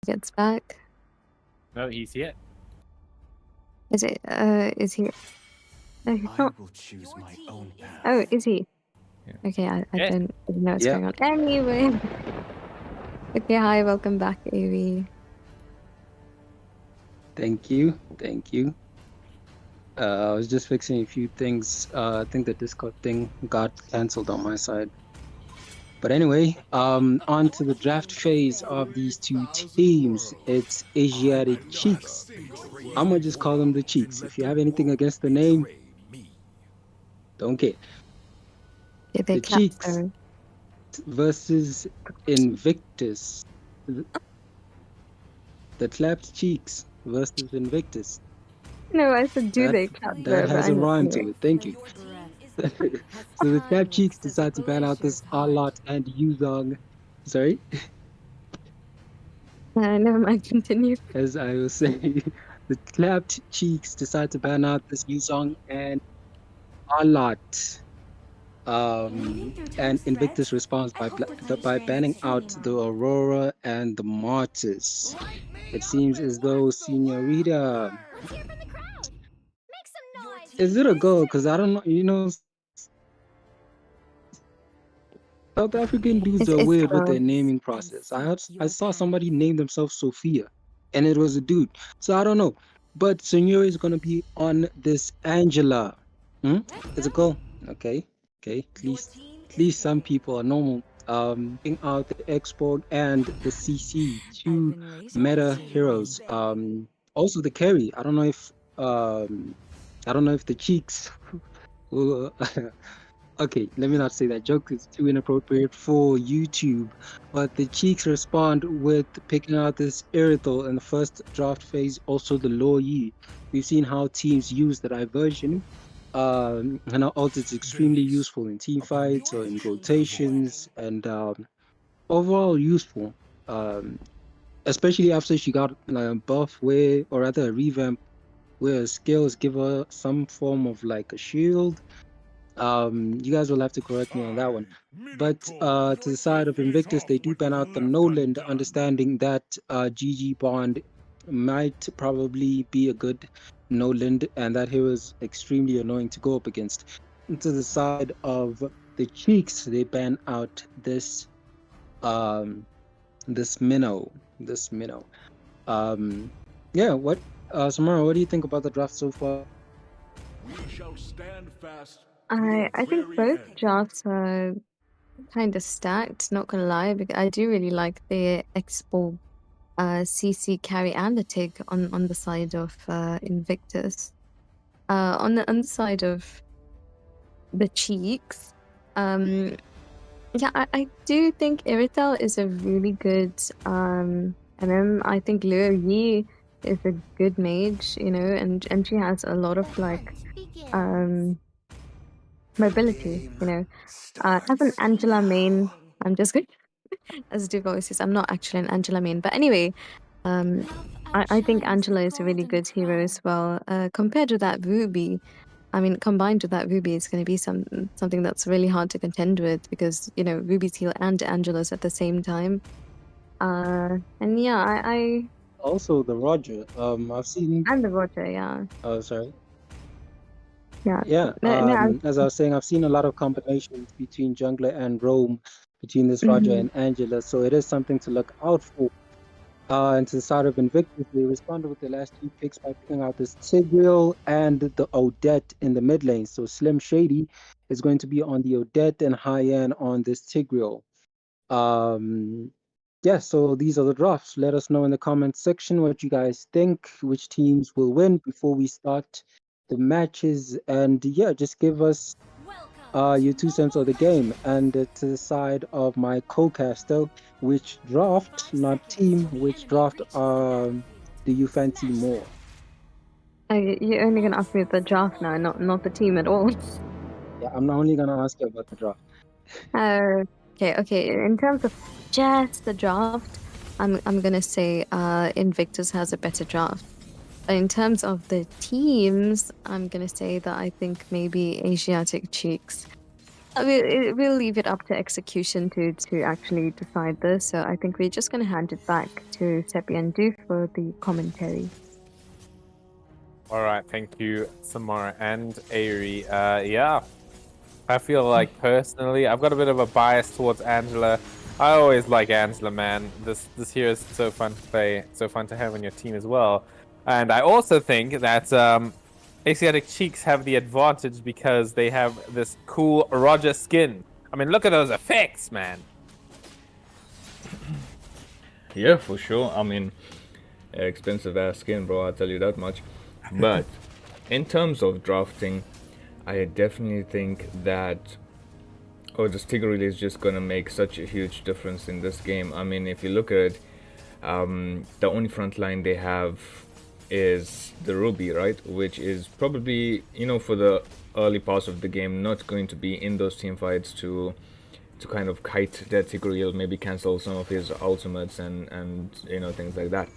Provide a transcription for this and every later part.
gets back. No, he's here. Is it? Is he? No, he's I not. will choose my own path. Oh, is he? Yeah. Okay, I Yes. didn't know what's Yeah. going on. Anyway. Okay, hi, welcome back, AV. Thank you. I was just fixing a few things. I think the Discord thing got cancelled on my side. But anyway, on to the draft phase of these two teams. It's Asiatic Cheeks. I'm gonna just call them the Cheeks. If you have anything against the name, don't care. Yeah, they The clapped Cheeks her. versus Invictus. The Clapped Cheeks versus Invictus. No, I said do they clap That her, but has a rhyme to anyway. it. Thank you. So the Clapped Cheeks decide to ban out this Alot and Yuzong. Sorry? Never mind, continue. As I was saying, the Clapped Cheeks decide to ban out this Yuzong and Alot. And Invictus responds by banning out the Aurora and the Martyrs. It seems as though Senorita. Is it a go? Because I don't know, you know, South African dudes are It's weird with their girls. naming process. I saw somebody name themselves Sophia, and it was a dude. So I don't know. But Senor is gonna be on this Angela. It's a go. Okay. At least some people are normal. Bring out the export and the CC, two meta heroes. Also the carry. I don't know if the cheeks will. Okay, let me not say that. Joke is too inappropriate for YouTube. But the Cheeks respond with picking out this Irithel in the first draft phase, also the Law Yi. We've seen how teams use the diversion, and how also it's extremely useful in team fights or in rotations, and overall useful. Especially after she got a buff where, or rather a revamp, where skills give her some form of like a shield. You guys will have to correct me on that one. But to the side of Invictus, they do ban out the Noland, understanding that GG Bond might probably be a good Noland, and that hero is extremely annoying to go up against. And to the side of the Cheeks, they ban out this Minnow. Yeah, what Samara, what do you think about the draft so far? We shall stand fast. I think both drafts are kind of stacked, not gonna lie, because I do really like the Expo CC carry and the Tig on the side of Invictus. On the side of the Cheeks, yeah, I do think Irithel is a really good MM. I think Luo Yi is a good mage, you know, and she has a lot of like mobility, you know. As an Angela main, I'm just good as do voices. I'm not actually an Angela main, but anyway, I think Angela is a really good hero as well. Compared to that Ruby, I mean, combined with that Ruby, it's going to be something that's really hard to contend with because you know Ruby's heal and Angela's at the same time. And yeah, I Also the Roger. I've seen. and the Roger, yeah. Oh, sorry. Yeah. Yeah, No, as I was saying, I've seen a lot of combinations between jungler and roam, between this Roger and Angela, so it is something to look out for. And to the side of Invictus, they responded with the last two picks by picking out this Tigreal and the Odette in the mid lane. So Slim Shady is going to be on the Odette and High-End on this Tigreal. Yeah, so these are the drafts. Let us know in the comments section what you guys think, which teams will win before we start the matches. And yeah, just give us your 2 cents of the game. And to the side of my co-caster, which draft, not team, which draft do you fancy more? you're only gonna ask me the draft now, not the team at all. Yeah, I'm only gonna ask you about the draft. Okay. In terms of just the draft, I'm gonna say Invictus has a better draft. But in terms of the teams, I'm gonna say that I think maybe Asiatic Cheeks We'll leave it up to execution to actually decide this. So I think we're just going to hand it back to Seppi and Du for the commentary. All right, thank you, Samara and Airi. Yeah, I feel like personally, I've got a bit of a bias towards Angela. I always like Angela, man. This hero is so fun to play, so fun to have on your team as well. And I also think that Asiatic Cheeks have the advantage because they have this cool Roger skin. I mean, look at those effects, man. Yeah, for sure. I mean, expensive ass skin, bro. I'll tell you that much. But in terms of drafting, I definitely think that the Tigreal is just gonna make such a huge difference in this game. I mean, if you look at it, the only front line they have is the Ruby, right? Which is probably, for the early parts of the game, not going to be in those team fights to kind of kite that Tigreal, maybe cancel some of his ultimates and things like that.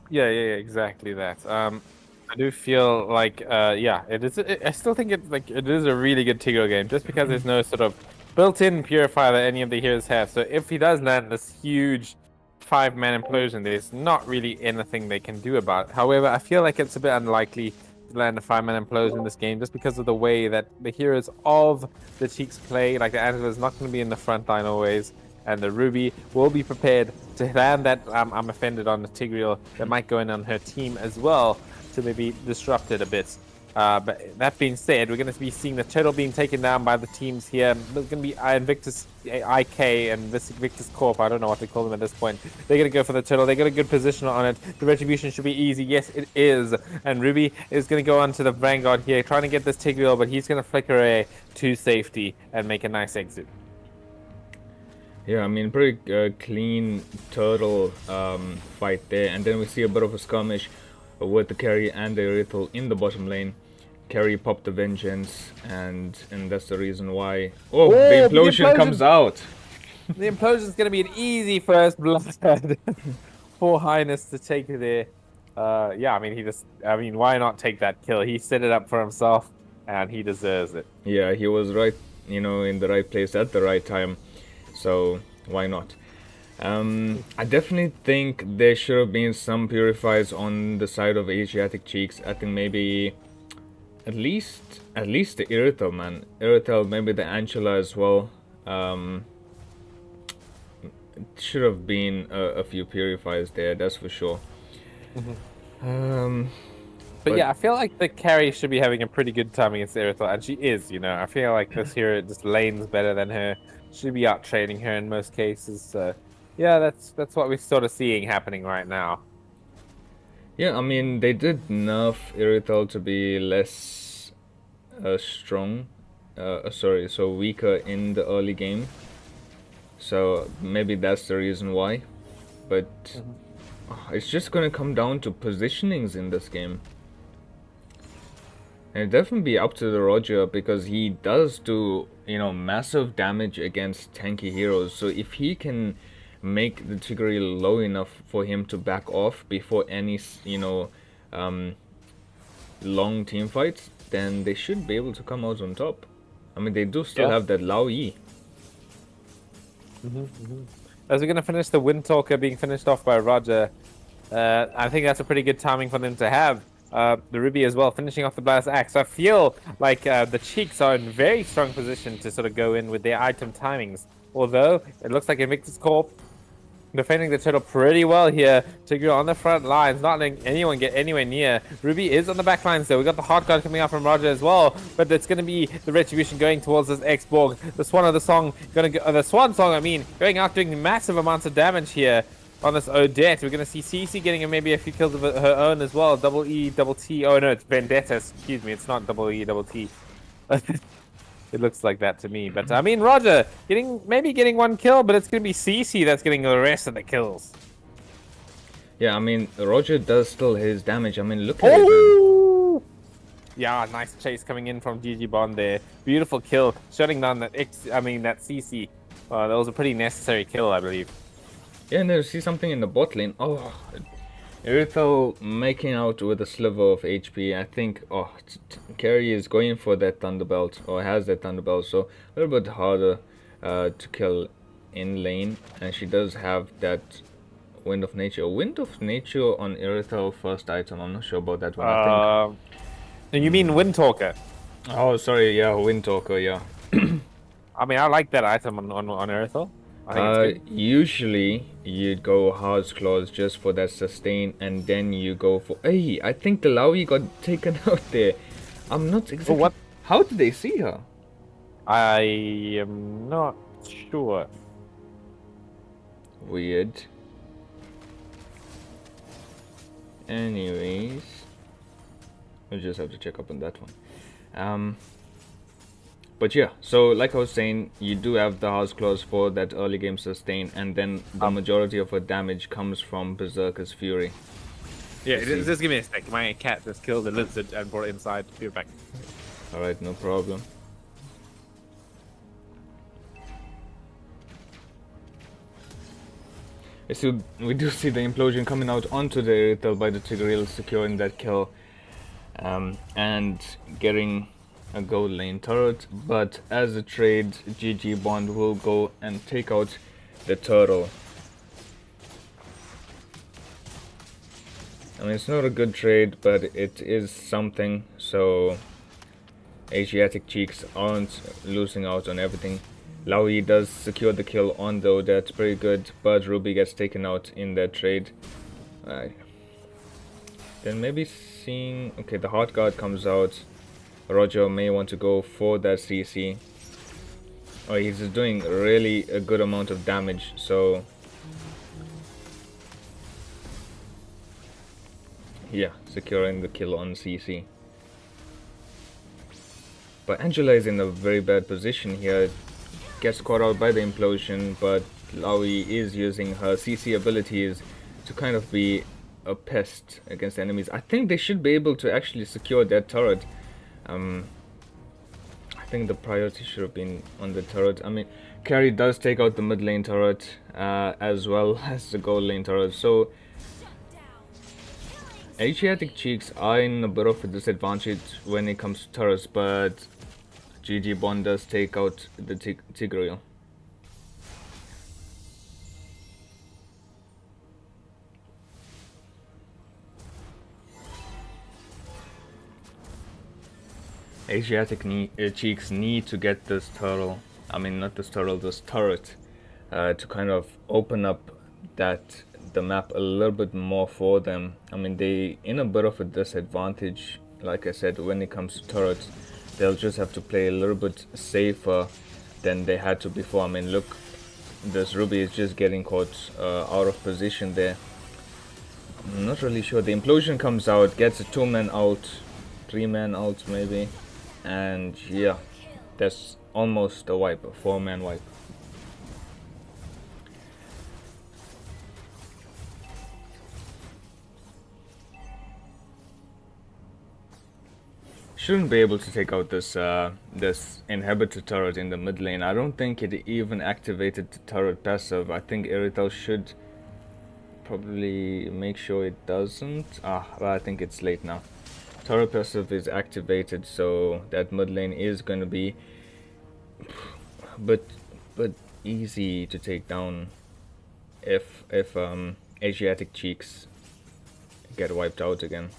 Yeah, exactly that. I do feel like, yeah, it is. I still think it is a really good Tigreal game, just because there's no sort of built-in purifier that any of the heroes have. So if he does land this huge 5-man implosion, there's not really anything they can do about it. However, I feel like it's a bit unlikely to land a 5-man implosion in this game, just because of the way that the heroes of the Cheeks play. Like the Angela is not going to be in the front line always, and the Ruby will be prepared to land that I'm offended on the Tigreal that might go in on her team as well to maybe disrupt it a bit. But that being said, we're going to be seeing the turtle being taken down by the teams here. There's going to be Invictus IK and this Invictus Corp. I don't know what to call them at this point. They're going to go for the turtle. They got a good position on it. The retribution should be easy. Yes, it is. And Ruby is going to go on to the Vanguard here, trying to get this Tigreal, but he's going to flicker away to safety and make a nice exit. Yeah, I mean, pretty clean turtle fight there. And then we see a bit of a skirmish with the carry and the Irithel in the bottom lane. Carry popped the Vengeance, and that's the reason why... Oh, the implosion comes out! The implosion is going to be an easy first blood for Highness to take there. Yeah, I mean, why not take that kill? He set it up for himself, and he deserves it. Yeah, he was right, in the right place at the right time. So why not? I definitely think there should have been some purifiers on the side of Asiatic Cheeks. I think maybe at least the Irithel, man. Irithel, maybe the Angela as well. It should have been a few purifiers there, that's for sure. But yeah, I feel like the carry should be having a pretty good time against Irithel, and she is, I feel like this hero just lanes better than her. Should be out trading her in most cases. So yeah, that's what we're sort of seeing happening right now. Yeah, I mean, they did nerf Irithel to be less strong. So weaker in the early game. So maybe that's the reason why. But it's just gonna come down to positionings in this game. And it'd definitely be up to the Roger, because he does do, massive damage against tanky heroes. So if he can make the Tigreal low enough for him to back off before any, long team fights, then they should be able to come out on top. I mean, they do still have that Lao Yi. As we're going to finish the Windtalker being finished off by Roger, I think that's a pretty good timing for them to have. The Ruby as well, finishing off the Blast Axe. I feel like the Cheeks are in very strong position to sort of go in with their item timings. Although, it looks like Invictus Corp defending the turtle pretty well here. Tigreal on the front lines, not letting anyone get anywhere near. Ruby is on the back lines, so we got the Heart Guard coming out from Roger as well. But it's going to be the Retribution going towards this X-Borg. The Swan of the Song, the Swan Song, going out doing massive amounts of damage here on this Odette. We're going to see CC getting maybe a few kills of her own as well. Double E, double T. Oh no, it's Vendetta. Excuse me, it's not double E, double T. It looks like that to me. But Roger getting one kill, but it's going to be CC that's getting the rest of the kills. Yeah, Roger does still his damage. Look at it, man. Yeah, nice chase coming in from GG Bond there. Beautiful kill, shutting down that that CC. That was a pretty necessary kill, I believe. Yeah, and there, see something in the bot lane. Oh, Irithel making out with a sliver of HP. I think, Carrie is going for that Thunderbelt, or has that Thunderbelt, so a little bit harder to kill in lane. And she does have that Wind of Nature. Wind of Nature on Irithel first item. I'm not sure about that one. I think. You mean Wind Talker? Oh, sorry. Yeah, Wind Talker. Yeah. I mean, I like that item on Earthel. I think it's good. Usually you'd go Heart's Claws just for that sustain, and then you go for. Hey, I think the Laui got taken out there. I'm not exactly. what? How did they see her? I am not sure. Weird. Anyways, we'll just have to check up on that one. But yeah, so like I was saying, you do have the Heart's Claws for that early game sustain, and then the majority of her damage comes from Berserker's Fury. Yeah, just give me a sec. My cat just killed the lizard and brought it inside. Be right back. Alright, no problem. So we do see the implosion coming out onto the Irithel by the Tigreal, securing that kill, and getting a gold lane turret. But as a trade, GG Bond will go and take out the turtle. I mean, it's not a good trade, but it is something, so Asiatic Cheeks aren't losing out on everything. Laui does secure the kill on though, that's pretty good, but Ruby gets taken out in that trade. Then maybe seeing... Okay, the Heart Guard comes out. Roger may want to go for that CC. Oh, he's doing really a good amount of damage, so... Yeah, securing the kill on CC. But Angela is in a very bad position here. Gets caught out by the implosion, but Laui is using her CC abilities to kind of be a pest against enemies. I think they should be able to actually secure that turret. I think the priority should have been on the turret. I mean, Carrie does take out the mid lane turret as well as the gold lane turret. So Asiatic Cheeks are in a bit of a disadvantage when it comes to turrets, but GG Bond does take out the Tigreal. Asiatic Cheeks need to get this turtle, I mean not this turtle, this turret, to kind of open up the map a little bit more for them. I mean, they in a bit of a disadvantage, like I said, when it comes to turrets. They'll just have to play a little bit safer than they had to before. I mean, look, this Ruby is just getting caught out of position there. I'm not really sure. The implosion comes out, gets a 2-man out, 3-man out maybe, and yeah, that's almost a wipe, a 4-man wipe. Shouldn't be able to take out this this inhibitor turret in the mid lane. I don't think it even activated the turret passive. I think Irithel should probably make sure it doesn't. Well, I think it's late now. Turret passive is activated, so that mid lane is gonna be but easy to take down if Asiatic Cheeks get wiped out again.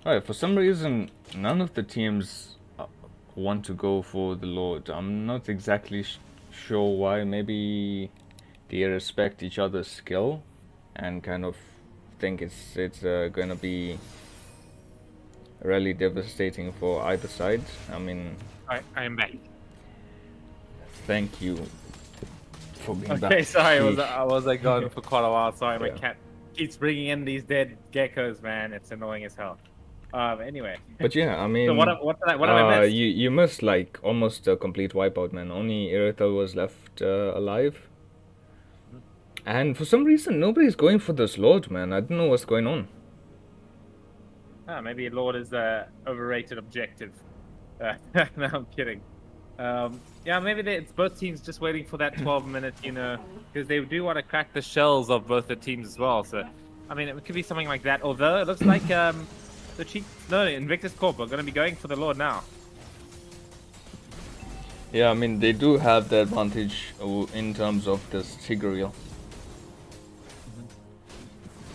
Alright, for some reason, none of the teams want to go for the Lord. I'm not exactly sure why. Maybe they respect each other's skill and kind of think it's gonna be really devastating for either side. I mean, I am back. thank you for being back. Okay, sorry, Sheesh. I was like gone for quite a while. Sorry, my Yeah. cat keeps bringing in these dead geckos, man. It's annoying as hell. Anyway. But yeah, I So mean, what have I missed? you missed like almost a complete wipeout, man. Only Irithel was left alive, and for some reason nobody's going for this Lord, man. I don't know what's going on. Maybe Lord is overrated objective. No, I'm kidding. Yeah, maybe it's both teams just waiting for that 12 minutes, because they do want to crack the shells of both the teams as well. So, I mean, it could be something like that. Although it looks like Invictus Corp are going to be going for the Lord now. Yeah, I mean they do have the advantage in terms of this Tigreal.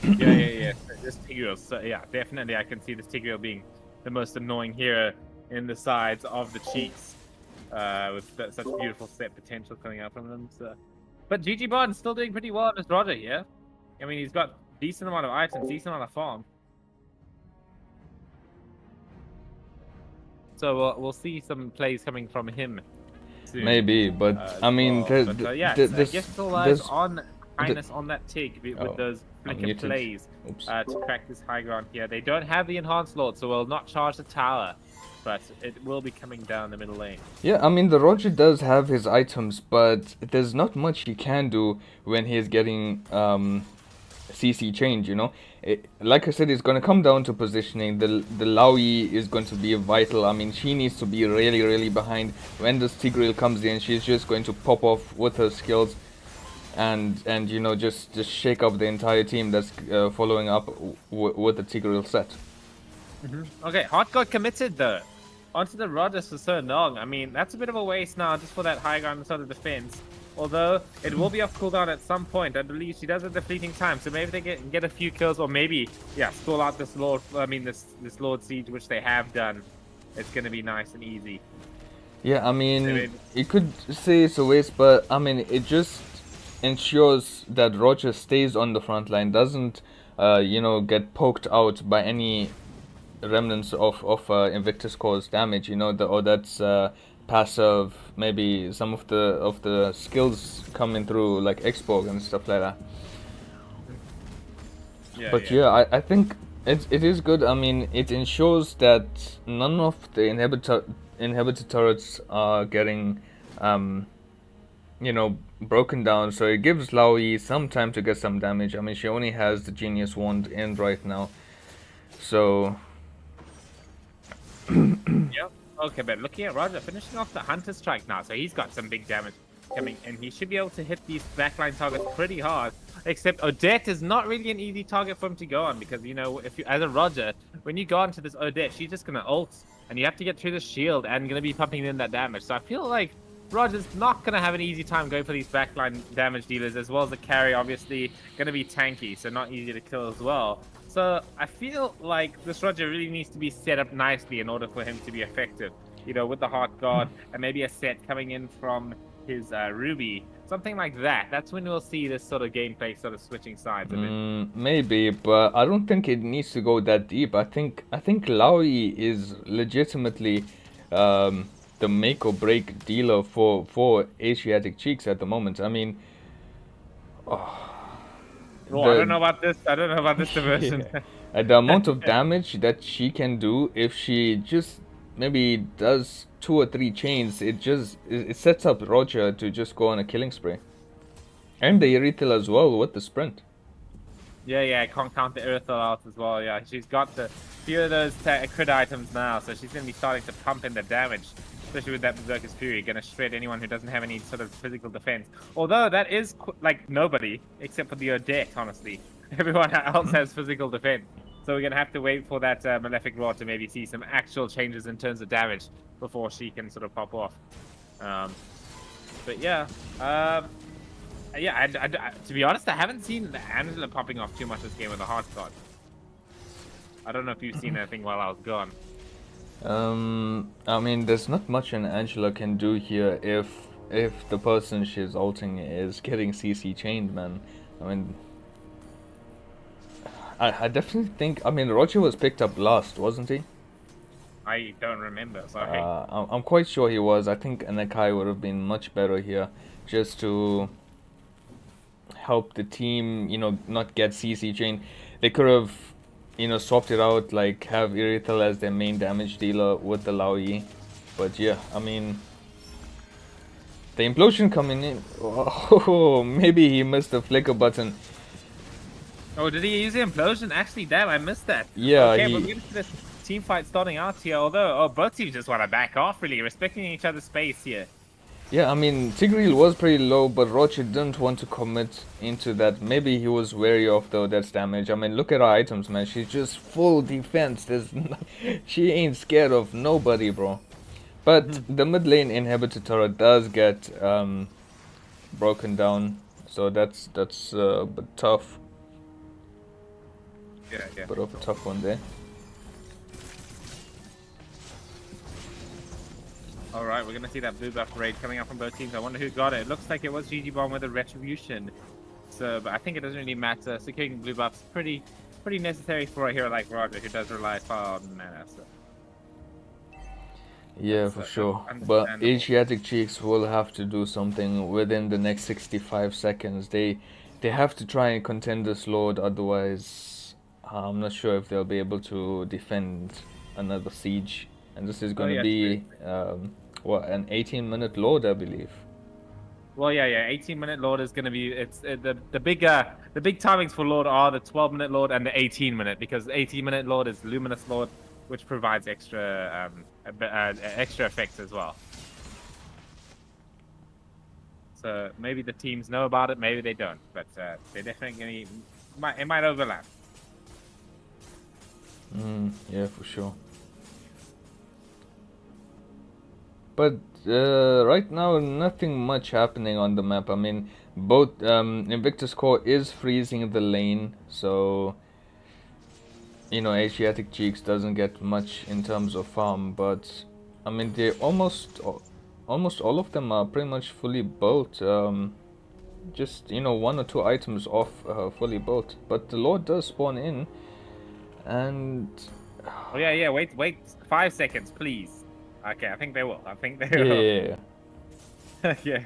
Yeah. This Tigreal, so yeah, definitely I can see this Tigreal being the most annoying hero in the sides of the Chiefs, with such beautiful set potential coming out from them. So, but GG Bond still doing pretty well on this Roger here. I mean, he's got decent amount of items, decent amount of farm. So we'll see some plays coming from him soon. Maybe, but I mean, well. I guess still lies on Highness on that Tig with those flicker muted. plays Oops. to crack this high ground here. They don't have the enhanced Lord, so we'll not charge the tower, but it will be coming down the middle lane. Yeah, I mean the Roger does have his items, but there's not much he can do when he's getting CC change. Like I said, it's going to come down to positioning. The Laui is going to be vital. I mean, she needs to be really, really behind. When this Tigreal comes in, she's just going to pop off with her skills, and just shake up the entire team that's following up with the Tigreal set. Okay, Hot got committed though onto the Rogers for so long. I mean, that's a bit of a waste now just for that high ground sort of defense. Although it will be off cooldown at some point. I believe she does have the fleeting time, so maybe they get a few kills, or maybe stall out this Lord. I mean this Lord Siege, which they have done. It's gonna be nice and easy. Yeah, I mean, you could say it's a waste, but I mean, it just ensures that Roger stays on the front line, doesn't get poked out by any remnants of Invictus Core's damage. That's passive. Maybe some of the skills coming through like Xborg and stuff like that. I think it is good. I mean, it ensures that none of the inhibitor turrets are getting broken down, so it gives Laui some time to get some damage. I mean, she only has the Genius Wand in right now, so Yep. Okay, but looking at Roger finishing off the Hunter Strike now, so he's got some big damage coming, and he should be able to hit these backline targets pretty hard. Except Odette is not really an easy target for him to go on, because if you as a Roger, when you go onto this Odette, she's just gonna ult, and you have to get through the shield and gonna be pumping in that damage. So I feel like Roger's not gonna have an easy time going for these backline damage dealers, as well as the carry. Obviously gonna be tanky, so not easy to kill as well. So I feel like this Roger really needs to be set up nicely in order for him to be effective. With the Heart Guard and maybe a set coming in from his Ruby, something like that. That's when we'll see this sort of gameplay sort of switching sides a bit. Maybe, but I don't think it needs to go that deep. I think Laui is legitimately the make or break dealer for Asiatic Cheeks at the moment. I mean, I don't know about this. I don't know about this diversion. The amount of damage that she can do if she just maybe does 2 or 3 chains, it sets up Roger to just go on a killing spree. And the Irithel as well with the sprint. Yeah, I can't count the Irithel out as well. Yeah, she's got the few of those crit items now, so she's going to be starting to pump in the damage, especially with that Berserker's Fury, going to shred anyone who doesn't have any sort of physical defense. Although that is like nobody except for the Odette, honestly. Everyone else has physical defense. So we're going to have to wait for that Malefic Rod to maybe see some actual changes in terms of damage before she can sort of pop off. But yeah, to be honest, I haven't seen Angela popping off too much this game with the Heart Guard. I don't know if you've seen anything while I was gone. I mean, there's not much an Angela can do here if the person she's ulting is getting CC chained, man. I mean, I definitely think... I mean, Roger was picked up last, wasn't he? I don't remember. Sorry. I'm quite sure he was. I think Anakai would have been much better here, just to help the team, not get CC chain. They could have, swapped it out, like have Irithel as their main damage dealer with the Laoyi. But yeah, I mean, the implosion coming in. Oh, maybe he missed the flicker button. Oh, did he use the implosion? Actually, damn, I missed that. Yeah, Okay, but we're gonna see this team fight starting out here. Although, both teams just want to back off, really, respecting each other's space here. Yeah, I mean, Tigreal was pretty low, but Roche didn't want to commit into that. Maybe he was wary of the Death's damage. I mean, look at her items, man. She's just full defense. She ain't scared of nobody, bro. But the mid lane inhibitor turret does get broken down, so that's a bit tough. Yeah. Bit of a tough one there. Alright, we're gonna see that blue buff raid coming up from both teams. I wonder who got it. It looks like it was GG Bomb with a retribution. So, but I think it doesn't really matter. Securing blue buff's pretty necessary for a hero like Roger, who does rely far on mana. So. Yeah, for sure. But Asiatic Cheeks will have to do something within the next 65 seconds. They have to try and contend this Lord, otherwise I'm not sure if they'll be able to defend another siege. And this is going to be what, an 18-minute Lord, I believe. Well, yeah. 18-minute Lord is going to be the big timings for Lord are the 12-minute Lord and the 18-minute, because the 18-minute Lord is Luminous Lord, which provides extra effects as well. So maybe the teams know about it, maybe they don't, but they definitely it might overlap. Yeah, for sure. But right now, nothing much happening on the map. I mean, both Invictus Core is freezing the lane, so Asiatic Cheeks doesn't get much in terms of farm. But I mean, they almost all of them are pretty much fully built. Just one or two items off fully built. But the Lord does spawn in, and oh yeah. Wait 5 seconds, please. Okay, I think they will. Yeah. Yeah.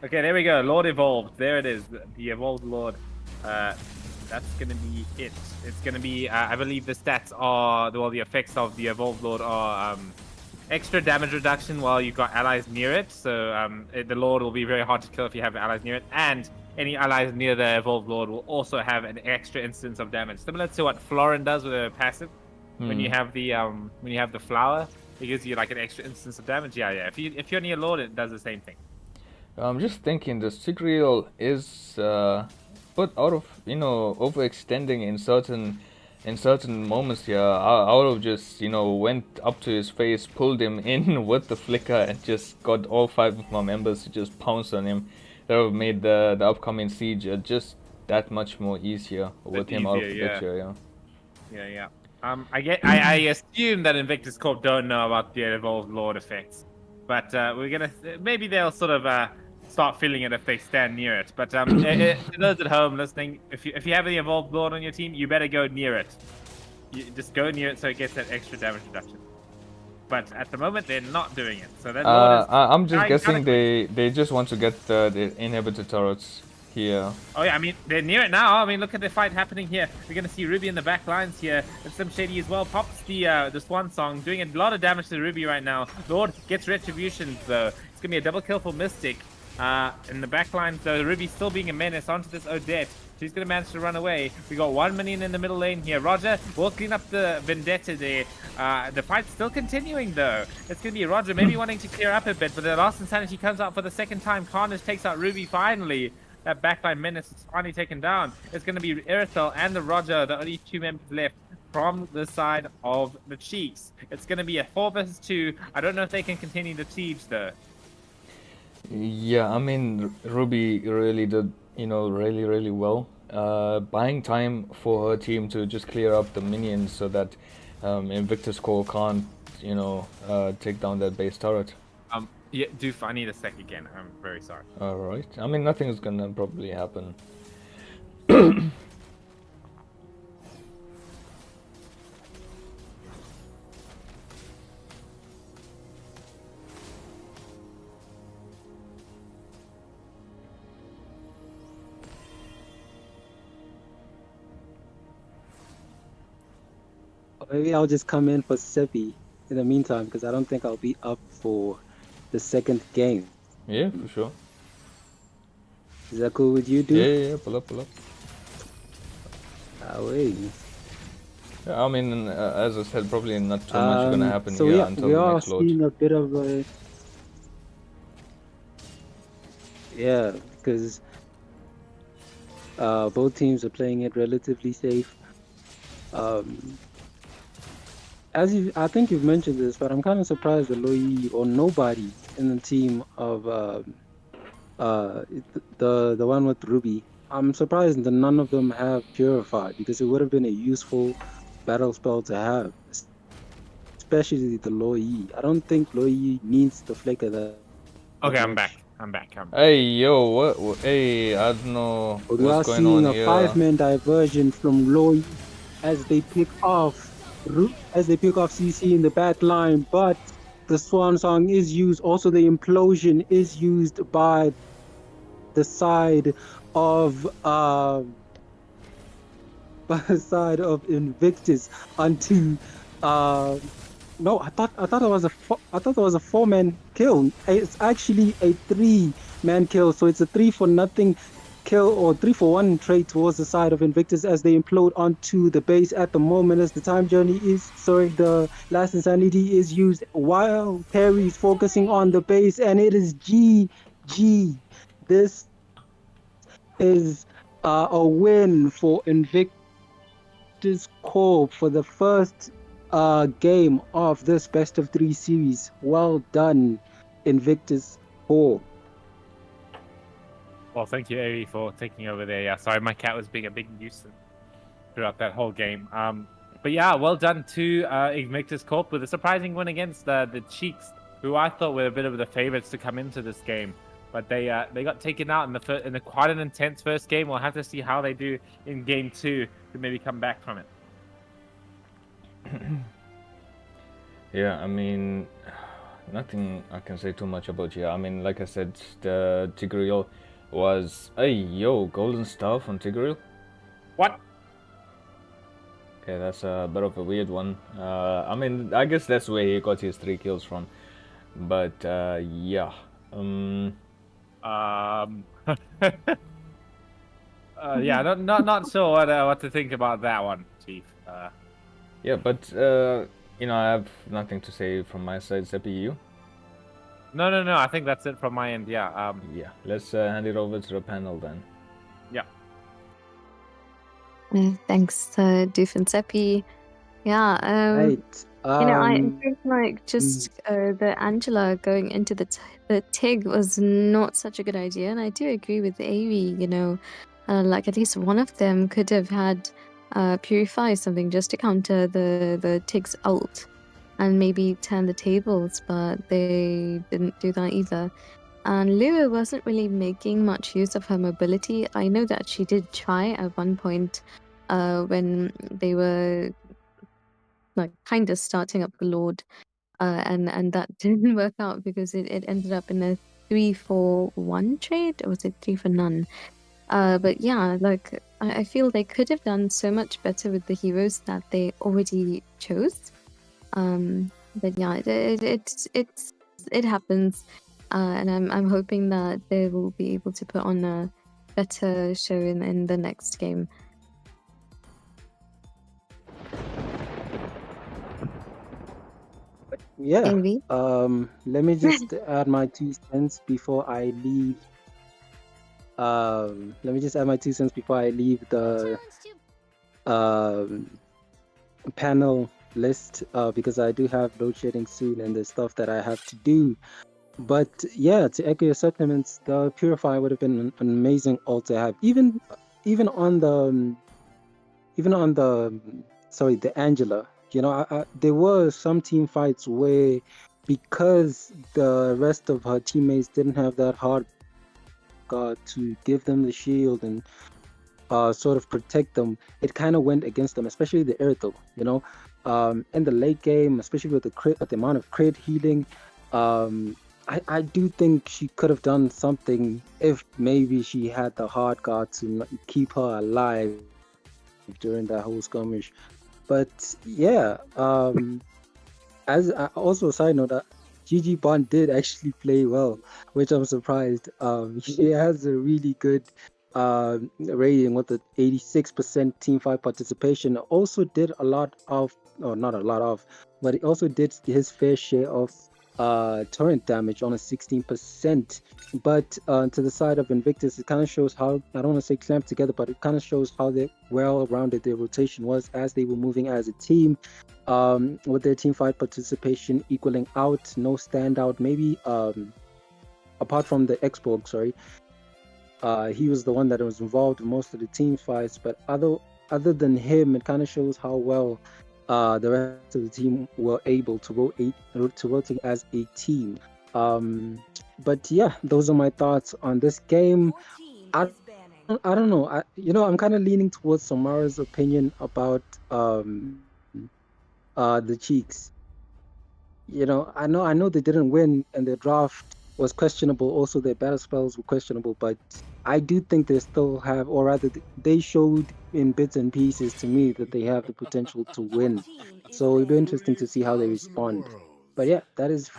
Okay, there we go. Lord evolved. There it is. The evolved Lord. That's gonna be it. It's gonna be. I believe the stats are the effects of the evolved Lord are extra damage reduction while you've got allies near it. So the Lord will be very hard to kill if you have allies near it, and any allies near the evolved Lord will also have an extra instance of damage, similar to what Florin does with a passive. When you have the flower, it gives you like an extra instance of damage. Yeah. If you're near Lord, it does the same thing. I'm just thinking the Sigreal is but out of overextending in certain moments here. I would have just went up to his face, pulled him in with the flicker, and just got all 5 of my members to just pounce on him. That would have made the upcoming siege just that much more easier with him out of the picture. Yeah. I assume that Invictus Corp don't know about the evolved Lord effects, but maybe they'll sort of start feeling it if they stand near it. But to those at home listening, if you have the evolved Lord on your team, you better go near it. You just go near it so it gets that extra damage reduction. But at the moment, they're not doing it. So that Lord is I'm just guessing they just want to get the inhibitor turrets here. Oh yeah, I mean, they're near it now. I mean, look at the fight happening here. We're going to see Ruby in the back lines here. And Slim Shady as well pops the Swan Song, doing a lot of damage to Ruby right now. Lord gets Retribution, though. It's going to be a double kill for Mystic. In the back lines, though, Ruby still being a menace onto this Odette. She's going to manage to run away. We got 1 minion in the middle lane here. Roger will clean up the Vendetta there. The fight's still continuing, though. It's going to be Roger maybe wanting to clear up a bit, but the last Insanity comes out for the second time. Carnage takes out Ruby finally. That backline menace is finally taken down. It's going to be Irithel and the Roger, the only 2 members left from the side of the Cheeks. It's going to be a 4 versus 2. I don't know if they can continue the siege, though. Yeah, I mean, Ruby really did, really well. Buying time for her team to just clear up the minions so that Invictus Core can't, take down that base turret. Yeah, Doof, I need a sec again. I'm very sorry. Alright. I mean, nothing's gonna probably happen. maybe I'll just come in for Seppi in the meantime because I don't think I'll be up for the second game. Yeah, for sure. Is that cool with you, Yeah, dude? yeah, yeah. Pull up, pull up. Ah, wait. Yeah, I mean, as I said, probably not too much gonna happen So here yeah, until we the are next load. seeing a bit of a because both teams are playing it relatively safe. Um, I think you've mentioned this, but I'm kind of surprised that Loi or nobody in the team of the one with Ruby. I'm surprised that none of them have Purified because it would have been a useful battle spell to have, especially the Loi. I don't think Loi needs the flicker that Okay, I'm much. back. I'm back. Hey, yo, what? Hey, I don't know But we what's are going on seeing a here. 5-man diversion from Loi as they pick off CC in the back line, but the Swan Song is used. Also, the implosion is used by the side of Invictus onto no, I thought it was a 4-man kill. It's actually a 3-man kill, so it's a 3-for-nothing kill or 3-for-1 trade towards the side of Invictus as they implode onto the base at the moment as the last insanity is used while Perry is focusing on the base, and it is GG. This is a win for Invictus Corp for the first game of this best of 3 series. Well done, Invictus Corp. Well, thank you, Avi, for taking over there. Yeah, sorry, my cat was being a big nuisance throughout that whole game. But yeah, well done to Invictus Corp with a surprising win against the Cheeks, who I thought were a bit of the favorites to come into this game. But they got taken out in a quite an intense first game. We'll have to see how they do in game 2 to maybe come back from it. Yeah, I mean, nothing I can say too much about here. I mean, like I said, the Tigreal was... Hey, yo, golden stuff on Tigreal? What? Okay, that's a bit of a weird one. I mean, I guess that's where he got his 3 kills from. But, yeah. Yeah, not sure what to think about that one, Chief. Yeah, but, you know, I have nothing to say from my side, Seppi, you? No. I think that's it from my end. Yeah. Yeah, let's hand it over to the panel then. Yeah. Thanks, Doof and Seppi. Yeah. Right. I think like just the Angela going into the TIG was not such a good idea, and I do agree with Avi. Like at least one of them could have had Purify something just to counter the TIG's ult and maybe turn the tables, but they didn't do that either. And Lua wasn't really making much use of her mobility. I know that she did try at one point when they were like kind of starting up the Lord, and that didn't work out because it ended up in a 3-for-1 trade, or was it 3 for none? But yeah, like I feel they could have done so much better with the heroes that they already chose. But yeah, it happens, and I'm hoping that they will be able to put on a better show in the next game. Yeah. Avi? Let me just add my 2 cents before I leave. Let me just add my 2 cents before I leave the panel list because I do have load shedding soon and there's stuff that I have to do. But yeah, to echo your sentiments, the Purify would have been an amazing ult to have. Even on the the Angela. There were some team fights where, because the rest of her teammates didn't have that hard guard to give them the shield and sort of protect them, it kind of went against them, especially the Irithel. In the late game, especially with the amount of crit healing, I do think she could have done something if maybe she had the hard guard to keep her alive during that whole skirmish. But yeah, as also a side note, Gigi Bond did actually play well, which I'm surprised. He has a really good rating with the 86% team fight participation. Also did a lot of, or not a lot of, but he also did his fair share of torrent damage on a 16%. But to the side of Invictus, it kind of shows how, I don't want to say clamped together, but it kind of shows how well-rounded their rotation was as they were moving as a team. With their team fight participation equaling out, no standout. Maybe apart from the Xborg, sorry, he was the one that was involved in most of the team fights. But other than him, it kind of shows how well the rest of the team were able to rotate as a team. But yeah, those are my thoughts on this game. I don't know. I'm kind of leaning towards Samara's opinion about the Cheeks. I know they didn't win and their draft was questionable. Also, their battle spells were questionable, but I do think they still have, or rather, they showed in bits and pieces to me that they have the potential to win. So it'll be interesting to see how they respond. But yeah, that is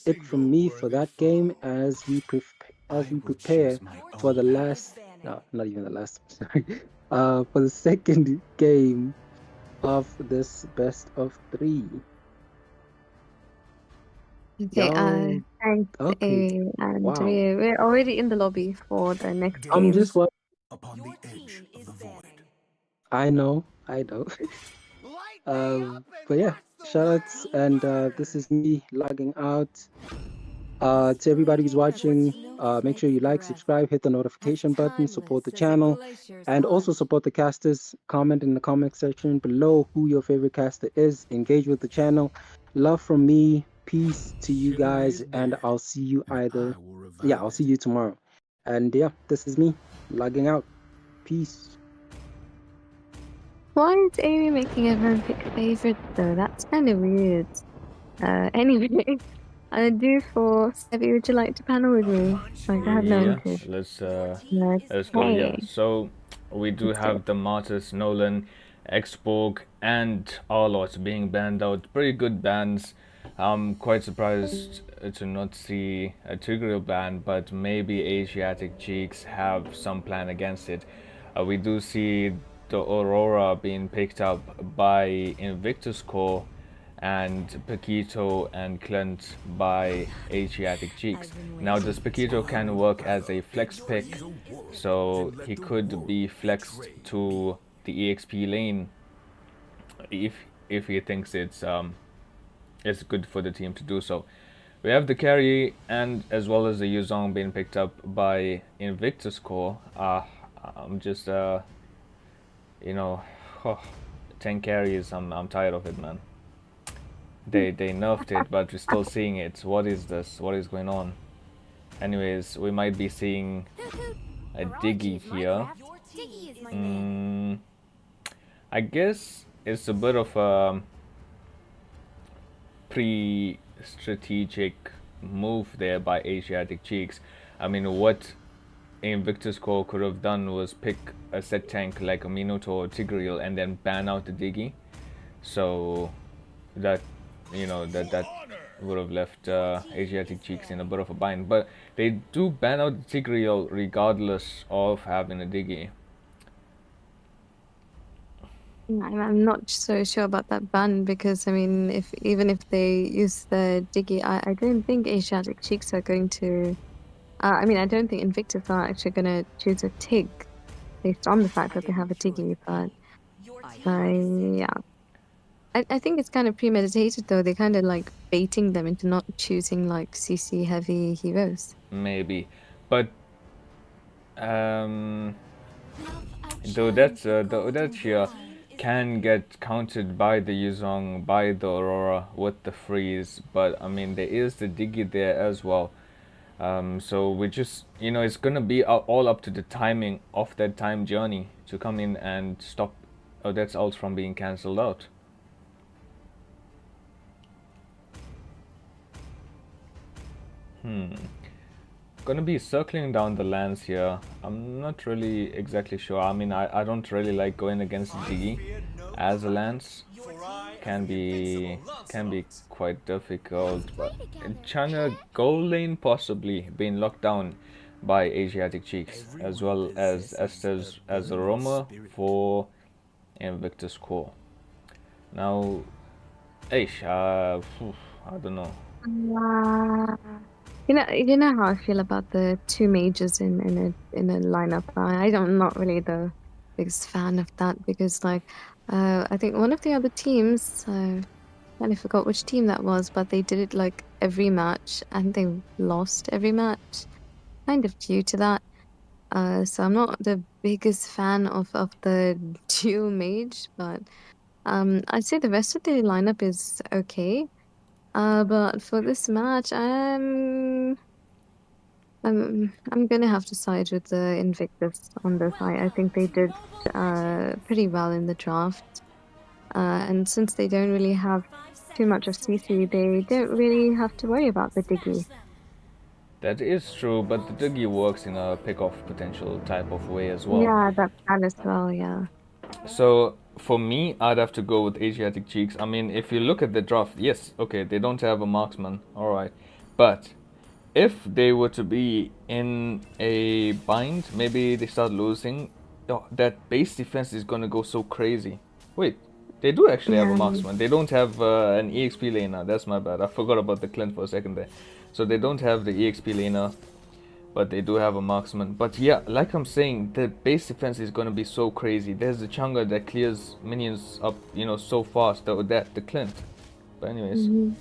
it from me for that game as we prepare for the last, no, not even the last, sorry, for the second game of this best of 3. Okay, Y'all, thanks, okay, Amy, and wow. we're already in the lobby for the next I'm game. just what Upon the edge of the void. I know. But yeah, shoutouts, and this is me logging out. To everybody who's watching, make sure you like, subscribe, hit the notification button, support the channel, and also support the casters. Comment in the comment section below who your favorite caster is. Engage with the channel. Love from me. Peace to you guys, and I'll see you I'll see you tomorrow. And yeah, this is me logging out. Peace. Why is Amy making everyone pick favorite though? That's kind of weird. Anyway, do for Sevi, would you like to panel with me? Like, I have no Yeah, interest. let's go. Yeah, Okay. so we do Let's do have it. the Martyrs, Nolan, Xborg, and Arlot being banned out. Pretty good bans. I'm quite surprised to not see a Tigreal ban, but maybe Asiatic Cheeks have some plan against it. We do see the Aurora being picked up by Invictus Core and Paquito and Clint by Asiatic Cheeks. Now this Paquito can work as a flex pick, so he could be flexed to the EXP lane if he thinks it's good for the team to do so. We have the carry and as well as the Yuzong being picked up by Invictus Core. I'm just you know, 10 carries. I'm tired of it, man. They nerfed it, but we're still seeing it. What is this? What is going on? Anyways, we might be seeing a Diggy here. I guess it's a bit of a pre-strategic move there by Asiatic Cheeks. I mean, what Invictus Core could have done was pick a set tank like a Minotaur or Tigreal and then ban out the Diggy. So that that would have left Asiatic Cheeks in a bit of a bind. But they do ban out the Tigreal regardless of having a Diggy. I'm not so sure about that ban because I mean, even if they use the Diggy, I don't think Asiatic Cheeks are going to. I mean, I don't think Invictus are actually going to choose a Tig based on the fact that they have a Diggy. But yeah, I think it's kind of premeditated though. They're kind of like baiting them into not choosing like CC heavy heroes. Maybe, but though that's the Udachia can get countered by the Yuzong, by the Aurora with the freeze, but I mean there is the Diggy there as well. So we just, it's gonna be all up to the timing of that time journey to come in and stop Odette's ult from being cancelled out. Gonna be circling down the lands here. I'm not really exactly sure. I mean, I don't really like going against Diggy as a lance can be quite difficult. But in China, gold lane possibly being locked down by Asiatic Cheeks, as well as Estes as a roamer for Invictus Core. Now, I don't know. Uh, you know how I feel about the two mages in a lineup. I'm not really the biggest fan of that because, like, I think one of the other teams, I kind of forgot which team that was, but they did it like every match and they lost every match, kind of due to that. So I'm not the biggest fan of the dual mage, but I'd say the rest of the lineup is okay. But for this match, I'm gonna have to side with the Invictus on this. I think they did pretty well in the draft. And since they don't really have too much of CC, they don't really have to worry about the Diggy. That is true, but the Diggy works in a pick-off potential type of way as well. Yeah, that can as well, yeah. So for me, I'd have to go with Asiatic Cheeks. I mean, if you look at the draft, yes, okay, they don't have a marksman, alright. But if they were to be in a bind, maybe they start losing, that base defense is gonna go so crazy. Wait, they do actually have a Yeah. marksman. They don't have an EXP laner. That's my bad. I forgot about the Clint for a second there. So they don't have the EXP laner, but they do have a marksman. But yeah, like I'm saying, the base defense is gonna be so crazy. There's the Chang'e that clears minions up, so fast. The Clint. But anyways, Mhm.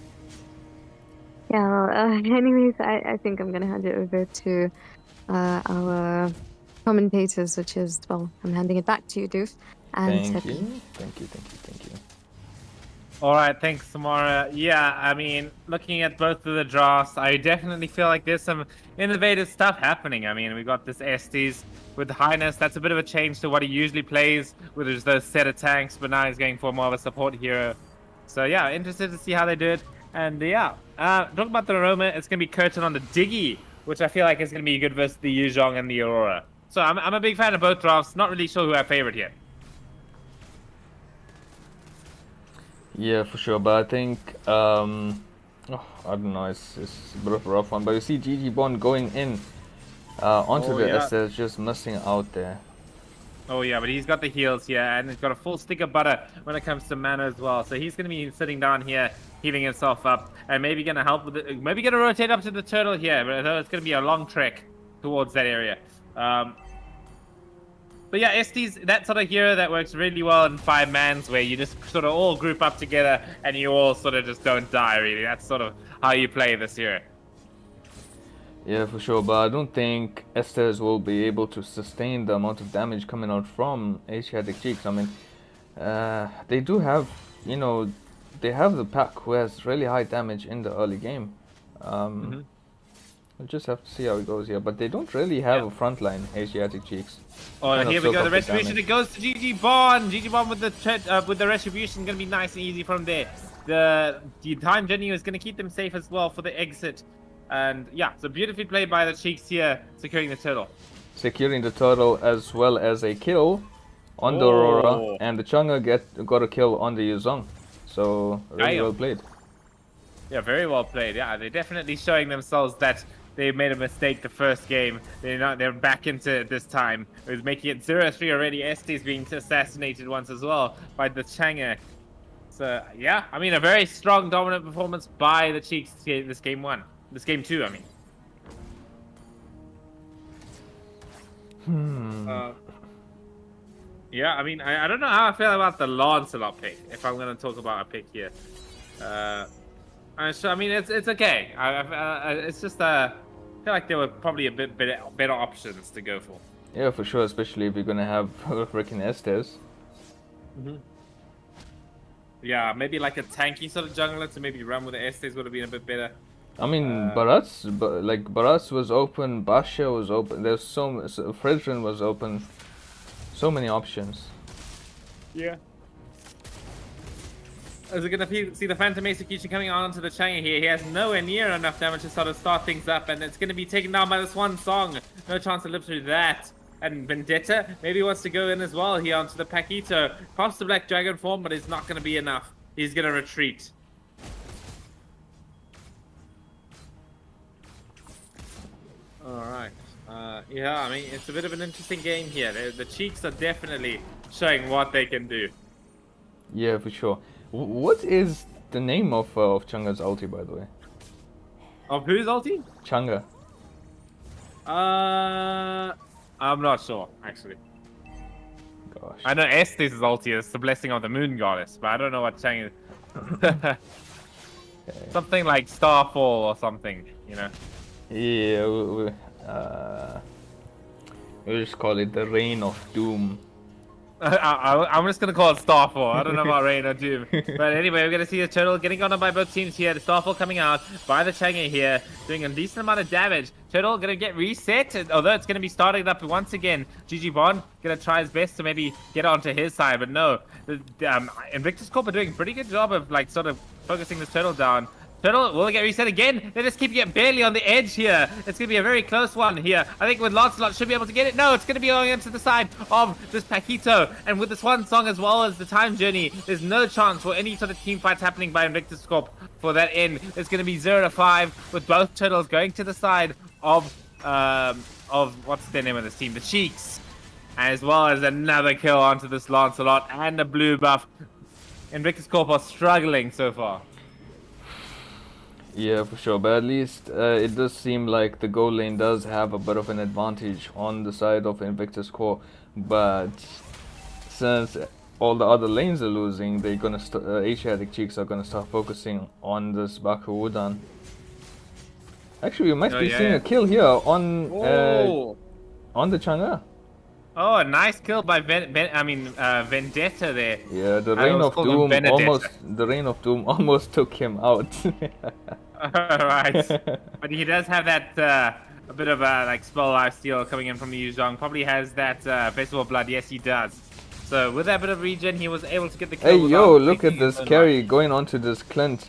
Yeah, well, anyways, I think I'm gonna hand it over to our commentators, which is, well, I'm handing it back to you, Doof. And thank Tepi. you. All right, thanks, Samara. Yeah, I mean, looking at both of the drafts, I definitely feel like there's some innovative stuff happening. I mean, we got this Estes with Highness. That's a bit of a change to what he usually plays, with just those set of tanks, but now he's going for more of a support hero. So yeah, interested to see how they do it. And yeah, talking about the Aroma, it's going to be Curtin on the Diggy, which I feel like is going to be good versus the Yuzhong and the Aurora. So I'm a big fan of both drafts. Not really sure who I favorite here. Yeah, for sure. But I think, I don't know. It's a bit of a rough one. But you see, GG Bond going in onto the SS, just missing out there. Oh yeah, but he's got the heals here, and he's got a full stick of butter when it comes to mana as well. So he's going to be sitting down here, healing himself up, and maybe going to help with it. Maybe going to rotate up to the turtle here, but it's going to be a long trek towards that area. But yeah, Estes, that sort of hero that works really well in 5-mans, where you just sort of all group up together and you all sort of just don't die, really. That's sort of how you play this hero. Yeah, for sure. But I don't think Estes will be able to sustain the amount of damage coming out from Asiatic Cheeks. I mean, they do have, they have the pack who has really high damage in the early game. We'll just have to see how it goes here. But they don't really have a frontline, Asiatic Cheeks. Oh, here we go. The retribution. It goes to GG Bond. GG Bond with the retribution, gonna be nice and easy from there. The time journey is gonna keep them safe as well for the exit. And yeah, so beautifully played by the Cheeks here, securing the turtle. Securing the turtle as well as a kill on the Aurora, and the Chang'e got a kill on the Yuzhong. So really well played. Yeah, very well played. Yeah, they're definitely showing themselves that they made a mistake the first game. They're back into it this time. It was making it 0-3 already. Estes being assassinated once as well by the Chang'e. So yeah, I mean, a very strong dominant performance by the Cheeks this game 1. This game 2, I mean. Yeah, I mean, I don't know how I feel about the Lancelot pick, if I'm going to talk about a pick here. So, I mean, it's okay. It's just, I feel like there were probably a bit better options to go for. Yeah, for sure, especially if you're going to have freaking Estes. Yeah, maybe like a tanky sort of jungler to maybe run with the Estes would have been a bit better. I mean, Barats was open, Basha was open, there's Fredrin was open, so many options. Yeah. As we're going to see the Phantom Execution coming onto the Chang'e here. He has nowhere near enough damage to sort of start things up, and it's going to be taken down by this one song. No chance to live through that. And Vendetta maybe wants to go in as well here onto the Paquito. Pops the Black Dragon form, but it's not going to be enough. He's going to retreat. Alright. Yeah, I mean, it's a bit of an interesting game here. The Cheeks are definitely showing what they can do. Yeah, for sure. What is the name of Chunga's ulti, by the way? Of whose ulti? Chunga. I'm not sure, actually. Gosh. I know Estes' ulti is the Blessing of the Moon Goddess, but I don't know what Chang is. Something like Starfall or something, you know? Yeah, we'll just call it the Reign of Doom. I'm just gonna call it Starfall. I don't know about Rain or Doom. But anyway, we're gonna see the turtle getting on by both teams here. The Starfall coming out by the Chang'e here, doing a decent amount of damage. Turtle gonna get reset, although it's gonna be starting up once again. GG Bond gonna try his best to maybe get onto his side, but no. Invictus Corp are doing a pretty good job of like sort of focusing this turtle down. Turtle will get reset again. They're just keeping it barely on the edge here. It's going to be a very close one here. I think with Lancelot should be able to get it. No, it's going to be going into the side of this Paquito. And with this one song as well as the time journey, there's no chance for any sort of team fights happening by Invictus Corp for that end. It's going to be 0-5 with both turtles going to the side of what's the name of this team? The Cheeks. As well as another kill onto this Lancelot and a blue buff. Invictus Corp are struggling so far. Yeah, for sure. But at least it does seem like the gold lane does have a bit of an advantage on the side of Invictus Core. But since all the other lanes are losing, they're gonna Asiatic Cheeks are gonna start focusing on this Baku Udan. Actually, we might be seeing a kill here on the Chang'e. Oh, a nice kill by Vendetta there. Yeah, the Reign of Doom almost took him out. Right, but he does have that a bit of a like spell lifesteal coming in from the Yuzhong. Probably has that Festival of Blood. Yes, he does. So with that bit of regen, he was able to get the kill. Hey yo, look at this carry going onto this Clint.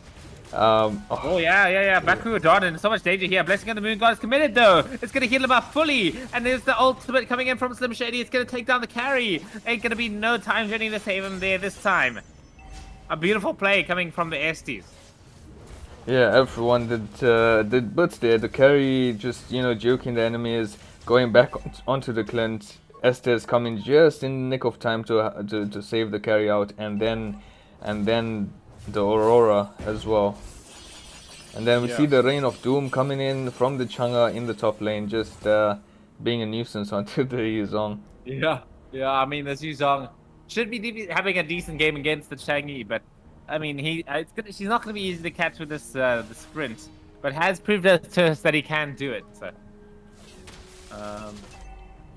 Oh yeah. Baku Don in so much danger here. Blessing of the Moon God is committed though. It's gonna heal him up fully. And there's the ultimate coming in from Slim Shady. It's gonna take down the carry. Ain't gonna be no time journey to save him there this time. A beautiful play coming from the Estes. Yeah, everyone did butts there. The carry just joking the enemies, going back onto the Clint. Estes coming just in the nick of time to save the carry out, and then the Aurora as well. And then we see the Reign of Doom coming in from the Chang'e in the top lane, just being a nuisance onto the Yuzhong. Yeah. I mean, this Yuzhong should be having a decent game against the Chang'e, but I mean, she's not going to be easy to catch with this the sprint, but has proved to us that he can do it. So,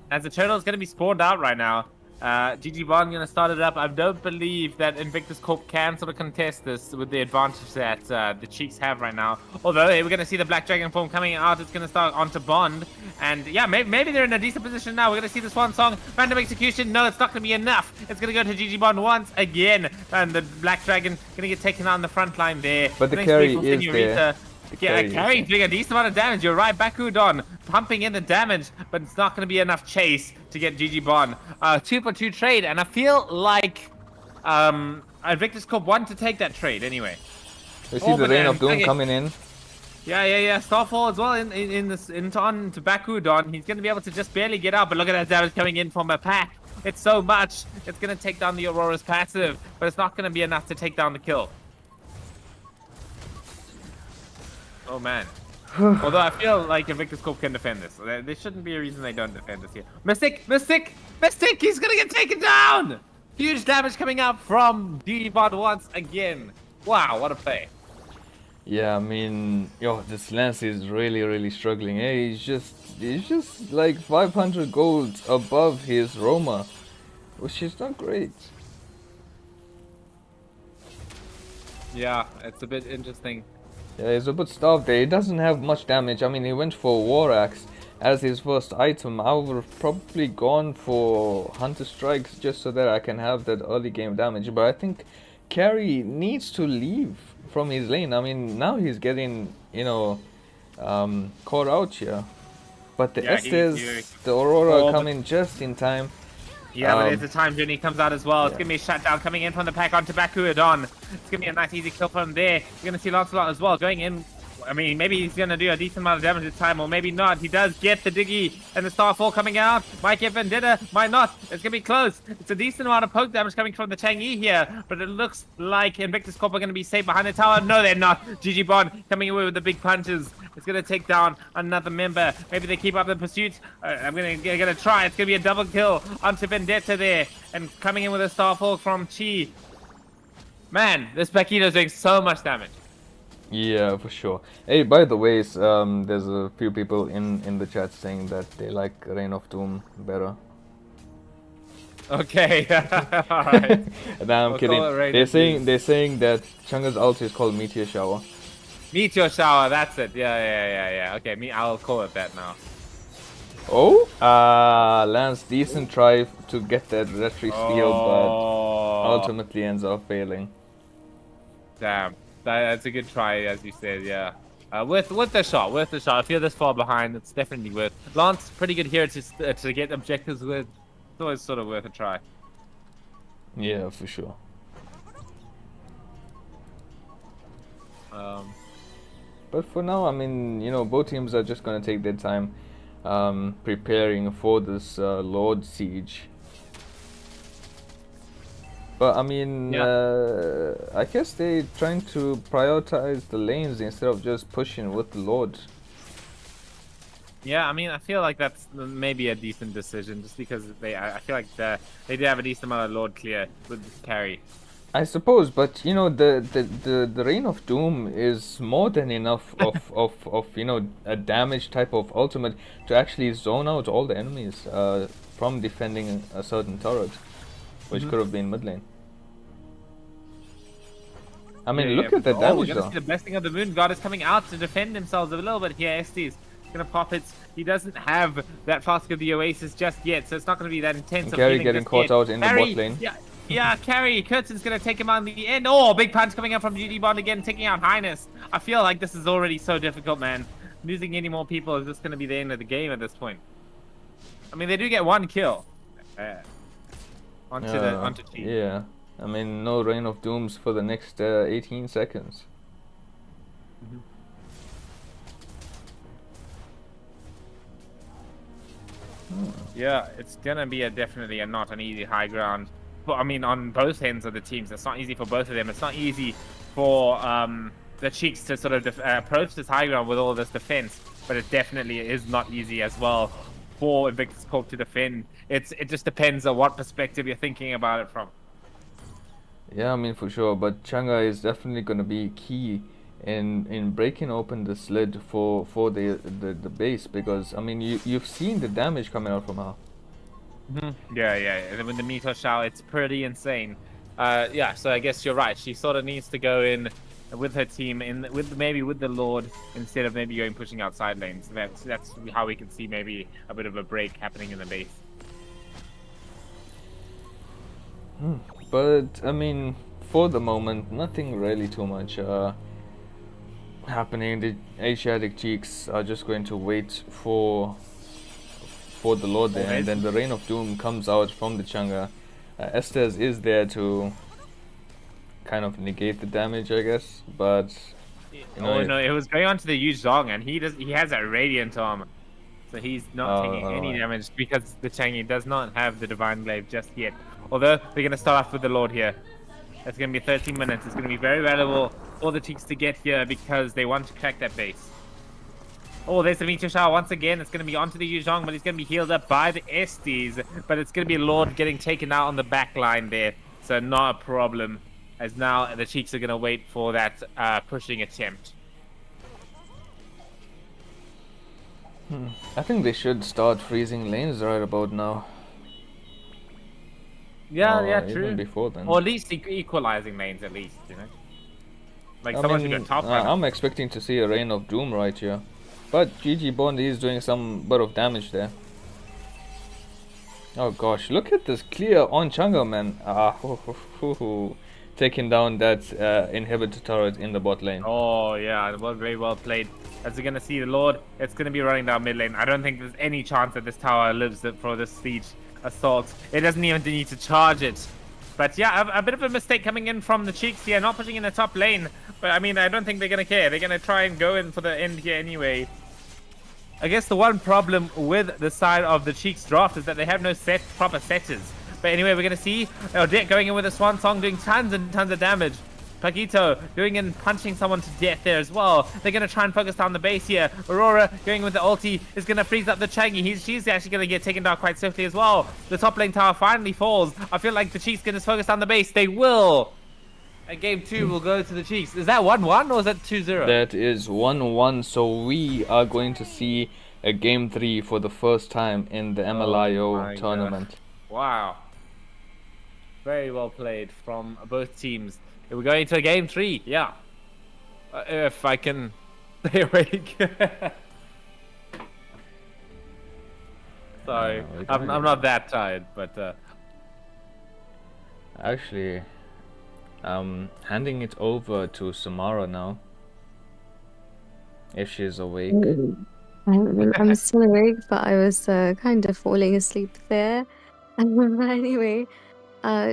as the turtle is going to be spawned out right now. GG Bond going to start it up. I don't believe that Invictus Corp can sort of contest this with the advantage that the Cheeks have right now. Although we're going to see the Black Dragon form coming out. It's going to start onto Bond. And yeah, maybe they're in a decent position now. We're going to see this one song. Random execution. No, it's not going to be enough. It's going to go to GG Bond once again. And the Black Dragon going to get taken out on the front line there. But the carry is there. Yeah, carry doing a decent amount of damage. You're right, Bakudon pumping in the damage, but it's not going to be enough chase to get GG Bond. 2-for-2 trade, and I feel like Invictus Corp want to take that trade anyway. We see the Reign of Doom coming in. Yeah. Starfall as well on to Bakudon. He's going to be able to just barely get out, but look at that damage coming in from a pack. It's so much. It's going to take down the Aurora's passive, but it's not going to be enough to take down the kill. Oh man. Although I feel like Invictus Corp can defend this. There shouldn't be a reason they don't defend this here. Mystic! He's gonna get taken down! Huge damage coming out from DDBot once again. Wow, what a play. Yeah, I mean, this Lance is really struggling. Hey, he's just like 500 gold above his Roma, which is not great. Yeah, it's a bit interesting. Yeah, he's a bit starved there. He doesn't have much damage. I mean, he went for War Axe as his first item. I would have probably gone for Hunter Strikes just so that I can have that early game damage. But I think Carry needs to leave from his lane. I mean, now he's getting, caught out here. But the Yeah, Estes, the Aurora Oh, come in just in time. Yeah, but Um, there's a time journey comes out as well. It's yeah. going to be a shutdown coming in from the pack onto Bakuadon. It's going to be a nice easy kill from there. You're going to see Lancelot as well going in. I mean, maybe he's going to do a decent amount of damage this time, or maybe not. He does get the Diggy and the Starfall coming out. Might get Vendetta, might not. It's going to be close. It's a decent amount of poke damage coming from the Changi here, but it looks like Invictus Corp are going to be safe behind the tower. No, they're not. GG Bond coming away with the big punches. It's going to take down another member. Maybe they keep up the pursuit. I'm going to try. It's going to be a double kill onto Vendetta there. And coming in with a Starfall from Chi. Man, this Paquito's doing so much damage. Yeah, for sure. Hey, by the way, there's a few people in the chat saying that they like Reign of Doom better. Okay, alright. Nah, I'm We'll kidding. call it Reign They're of Doom. saying that Chunga's ulti is called Meteor Shower. Meteor Shower, that's it. Yeah. Okay, I'll call it that now. Oh, Lance, decent try to get that retry steal, but ultimately ends up failing. Damn, that's a good try, as you said. Yeah, worth the shot. If you're this far behind, it's definitely worth. Lance, pretty good here to get objectives with. It's always sort of worth a try. Yeah, for sure. But for now, I mean, you know, both teams are just gonna take their time preparing for this Lord Siege. But I mean, I guess they're trying to prioritize the lanes instead of just pushing with the Lord. Yeah, I mean, I feel like that's maybe a decent decision, just because I feel like they do have a decent amount of Lord clear with this carry. I suppose, but you know, the Reign of Doom is more than enough of you know, a damage type of ultimate to actually zone out all the enemies from defending a certain turret, which could have been mid lane. I mean, look at the damage we're gonna though. see the blessing of the Moon God is coming out to defend themselves a little bit here. Estes gonna pop it. He doesn't have that Flask of the Oasis just yet, so it's not gonna be that intense. And Gary getting caught out in the bot lane. Yeah, Carry. Curtin's going to take him on the end. Oh, big punch coming up from GG Bond again, taking out Highness. I feel like this is already so difficult, man. Losing any more people is just going to be the end of the game at this point. I mean, they do get one kill. Onto Chi. Yeah, I mean, no Reign of Dooms for the next 18 seconds. Yeah, it's gonna be definitely not an easy high ground. But I mean, on both ends of the teams, it's not easy for both of them. It's not easy for the Cheeks to sort of approach this high ground with all this defense. But it definitely is not easy as well for Invictus Corp to defend. It just depends on what perspective you're thinking about it from. Yeah, I mean, for sure. But Chang'e is definitely gonna be key in breaking open this lid for the base, because I mean, you've seen the damage coming out from her. Yeah. And with the Meteor Shower, it's pretty insane. Yeah, so I guess you're right. She sort of needs to go in with her team, maybe with the Lord, instead of maybe going pushing out side lanes. That's how we can see maybe a bit of a break happening in the base. But I mean, for the moment, nothing really too much happening. The Asiatic Cheeks are just going to wait for the Lord there, and then the Reign of Doom comes out from the Chang'e. Estes is there to kind of negate the damage, I guess, but you know, no, it was going on to the Yu Zhong, and he has that Radiant Armor, so he's not taking any damage because the Changi does not have the Divine Glaive just yet. Although they're going to start off with the Lord here. It's going to be 13 minutes. It's going to be very valuable for the Cheeks to get here because they want to crack that base. Oh, there's the Meteor Shower once again. It's going to be onto the Yu Zhong, but he's going to be healed up by the Estes. But it's going to be Lord getting taken out on the back line there. So not a problem, as now the Cheeks are going to wait for that pushing attempt. I think they should start freezing lanes right about now. Yeah, Even true. before then. Or at least equalizing lanes, at least, you know. Like I someone mean, should go top I'm expecting to see a Reign of Doom right here. But GG Bond is doing some bit of damage there. Oh gosh, look at this clear on Chang'e, man. Taking down that inhibitor turret in the bot lane. Oh yeah, very well played. As we're going to see the Lord, it's going to be running down mid lane. I don't think there's any chance that this tower lives for this siege assault. It doesn't even need to charge it. But yeah, a bit of a mistake coming in from the Cheeks here, not pushing in the top lane. But I mean, I don't think they're going to care. They're going to try and go in for the end here anyway. I guess the one problem with the side of the Cheeks draft is that they have no proper setters. But anyway, we're going to see Odette going in with a Swan Song, doing tons and tons of damage. Pagito doing and punching someone to death there as well. They're going to try and focus down the base here. Aurora going with the ulti is going to freeze up the Changi. She's actually going to get taken down quite swiftly as well. The top lane tower finally falls. I feel like the Chiefs going to focus down the base. They will. And game 2 will go to the Chiefs. Is that 1-1 or is that 2-0? That is 1-1. So we are going to see a game 3 for the first time in the MLIO tournament. God. Wow. Very well played from both teams. We're going to game 3, yeah. If I can stay awake. Sorry, I'm not that tired, but actually, handing it over to Samara now. If she's awake. I'm still awake, but I was kind of falling asleep there. But anyway.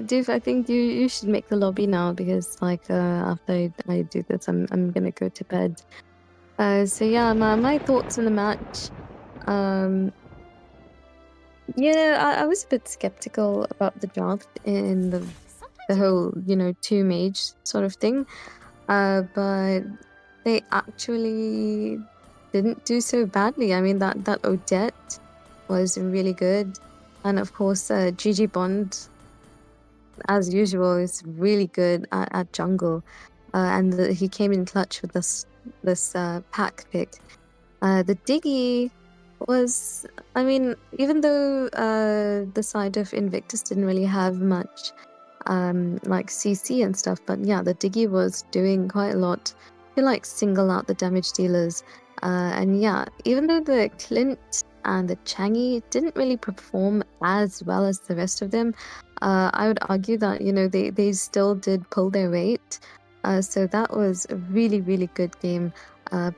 Div, I think you should make the lobby now because like after I do this, I'm gonna go to bed. So yeah, my thoughts on the match. I was a bit skeptical about the draft in the whole two mage sort of thing, but they actually didn't do so badly. I mean that Odette was really good, and of course GG Bond, as usual, is really good at jungle, and he came in clutch with this pack pick. The Diggy was, I mean, even though the side of Invictus didn't really have much like CC and stuff, but yeah, the Diggy was doing quite a lot to like single out the damage dealers, and yeah, even though the Clint and the Changi didn't really perform as well as the rest of them, I would argue that they still did pull their weight. So that was a really, really good game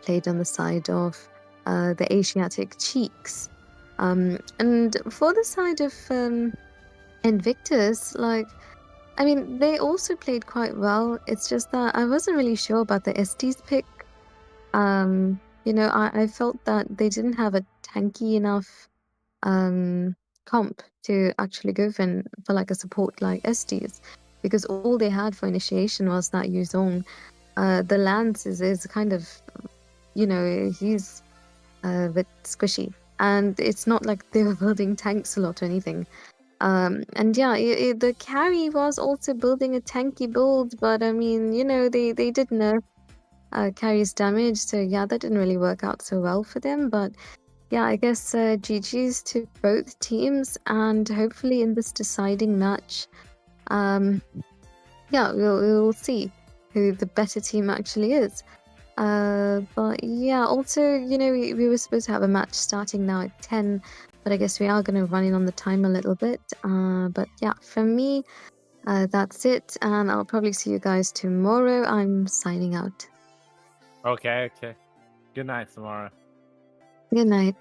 played on the side of the Asiatic Cheeks. And for the side of Invictus, like, I mean, they also played quite well. It's just that I wasn't really sure about the ST's pick. I felt that they didn't have a tanky enough comp to actually go for like a support like ST's, because all they had for initiation was that Yuzong. The Lance is kind of, he's a bit squishy, and it's not like they were building tanks a lot or anything. And yeah, the carry was also building a tanky build, but I mean, they did nerf carries damage, so yeah, that didn't really work out so well for them. But yeah, I guess GG's to both teams, and hopefully in this deciding match, we'll see who the better team actually is. But yeah, also, we were supposed to have a match starting now at 10, but I guess we are going to run in on the time a little bit. But yeah, for me, that's it, and I'll probably see you guys tomorrow. I'm signing out. Okay. Good night, Samara. Good night.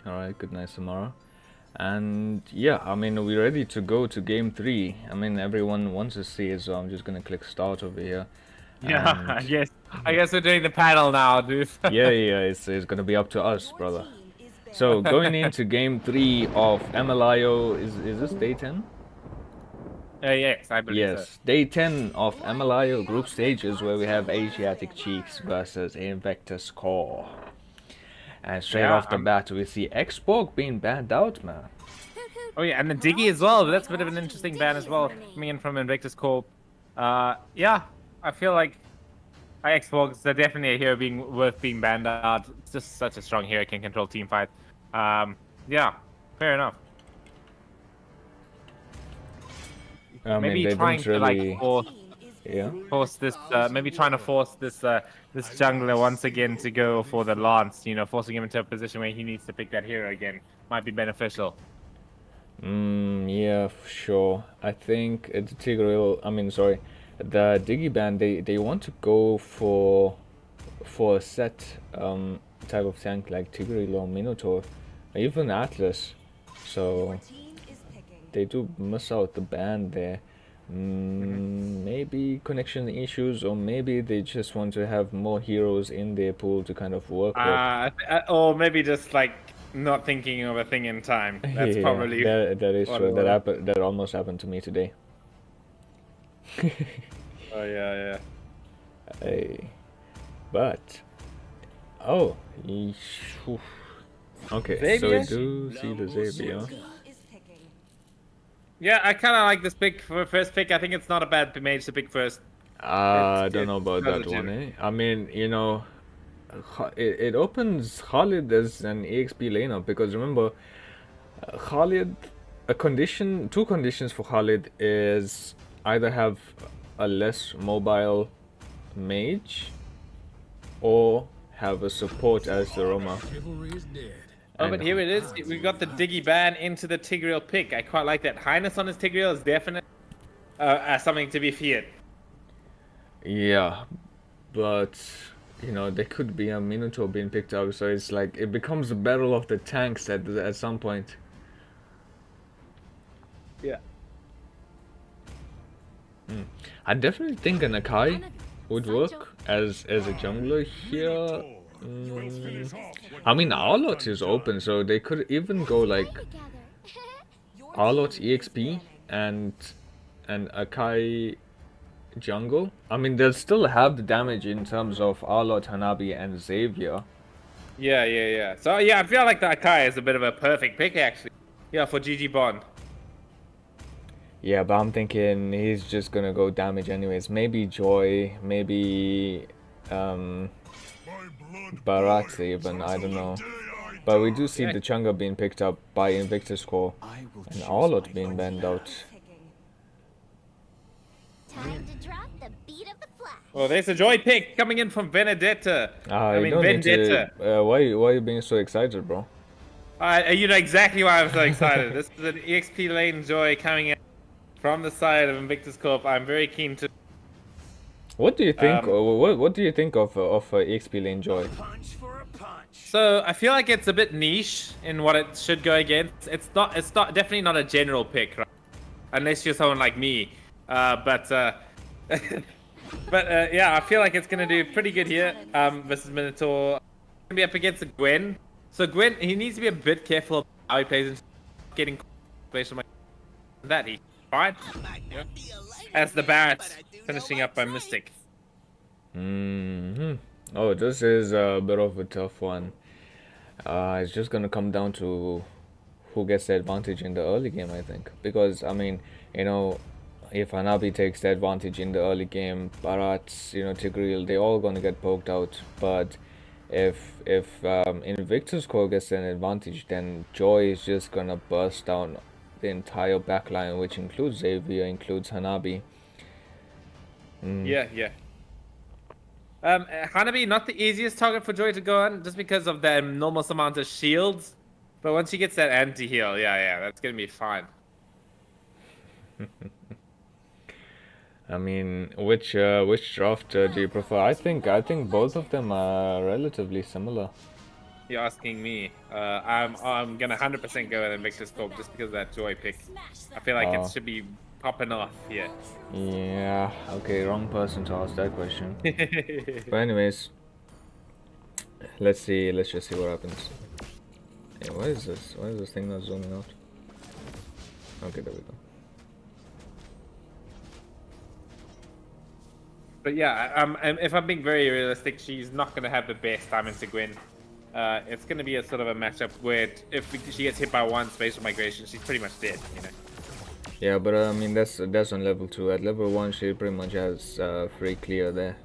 Alright, good night, Samara. And yeah, I mean, we're ready to go to game 3. I mean, everyone wants to see it, so I'm just gonna click start over here. Yeah, I guess we're doing the panel now, dude. yeah, it's gonna be up to us, brother. So going into game 3 of MLIO, is this day 10? Yes, I believe so. Yes, day 10 of MLIO group stages, where we have Asiatic Cheeks versus Invictus Core. And straight off the bat, we see Xborg being banned out, man. Oh yeah, and the Diggy as well. That's a bit of an interesting ban as well, coming in from Invictus Corp. Yeah, I feel like Xbox are definitely a hero worth being banned out. It's just such a strong hero, can control team fight. Yeah, fair enough. Maybe trying to like force this. Maybe trying to force this this jungler once again to go for the lance. Forcing him into a position where he needs to pick that hero again might be beneficial. Yeah, for sure. I think the Tigreal, the Diggy band, they want to go for for a set type of tank like Tigreal or Minotaur, or even Atlas. So they do miss out the ban there. Maybe connection issues, or maybe they just want to have more heroes in their pool to kind of work with. Or maybe just like not thinking of a thing in time. That's Yeah, probably that is what true. it That was. happened. That almost happened to me today. Oh yeah. Hey, but oh, oof. Okay, so we Xavier? do see the Xavier. Yeah, I kind of like this pick for first pick. I think it's not a bad mage to pick first. I don't know about does that it one, do. eh? I mean, you know, it opens Khalid as an EXP laner because remember, Khalid, two conditions for Khalid is either have a less mobile mage or have a support as the Roma. Oh, And but here it is. We got the Diggy ban into the Tigreal pick. I quite like that. Highness on his Tigreal is definitely something to be feared. yeah, but you know, there could be a Minotaur being picked up, so it's like it becomes a battle of the tanks at some point. Yeah. I definitely think an Akai would work as a jungler here. I mean, Arlot is open, so they could even go like Arlot EXP and Akai jungle. I mean, they'll still have the damage in terms of Arlot, Hanabi, and Xavier. Yeah. So yeah, I feel like the Akai is a bit of a perfect pick actually. Yeah, for GG Bond. Yeah, but I'm thinking he's just gonna go damage anyways. Maybe Joy, maybe Barat even, I don't know. But we do see Yeah. the Chunga being picked up by Invictus Core and Arlot being banned out. Time to drop the beat of the flash. Well, there's a Joy pick coming in from Benedetta. I You mean don't need Vendetta. to. Why are you being so excited, bro? You know exactly why I'm so excited. This is an EXP lane Joy coming in from the side of Invictus Corp. I'm very keen to. What do you think? What do you think of EXP lane Joy? So I feel like it's a bit niche in what it should go against. It's not definitely not a general pick, right? Unless you're someone like me. But yeah, I feel like it's gonna do pretty good here. Versus Minotaur. Gonna be up against a Gwen. So Gwen, he needs to be a bit careful about how he plays and getting based on that he's fine. Yeah. As the Barrett finishing up by Mystic. Oh, this is a bit of a tough one. It's just gonna come down to who gets the advantage in the early game, I think. Because I mean, you know, if Hanabi takes the advantage in the early game, Barat, you know, Tigreal, they all gonna get poked out. But if Invictus Core gets an advantage, then Joy is just gonna burst down the entire backline, which includes Xavier, includes Hanabi. Yeah. Hanabi, not the easiest target for Joy to go on, just because of the enormous amount of shields. But once she gets that anti-heal, yeah, that's gonna be fine. I mean, which draft do you prefer? I think both of them are relatively similar. You're asking me. I'm gonna 100% go with Invictus Corp just because of that Joy pick. I feel like it should be popping off here. Yeah. Okay, wrong person to ask that question. But anyways, let's see. Let's just see what happens. Hey, what is this? Why is this thing not zooming out? Okay, there we go. But yeah, if I'm being very realistic, she's not gonna have the best time into Gwen. It's gonna be a sort of a matchup where if she gets hit by one spatial migration, she's pretty much dead, you know. Yeah, but I mean that's on level 2. At level 1, she pretty much has free clear there.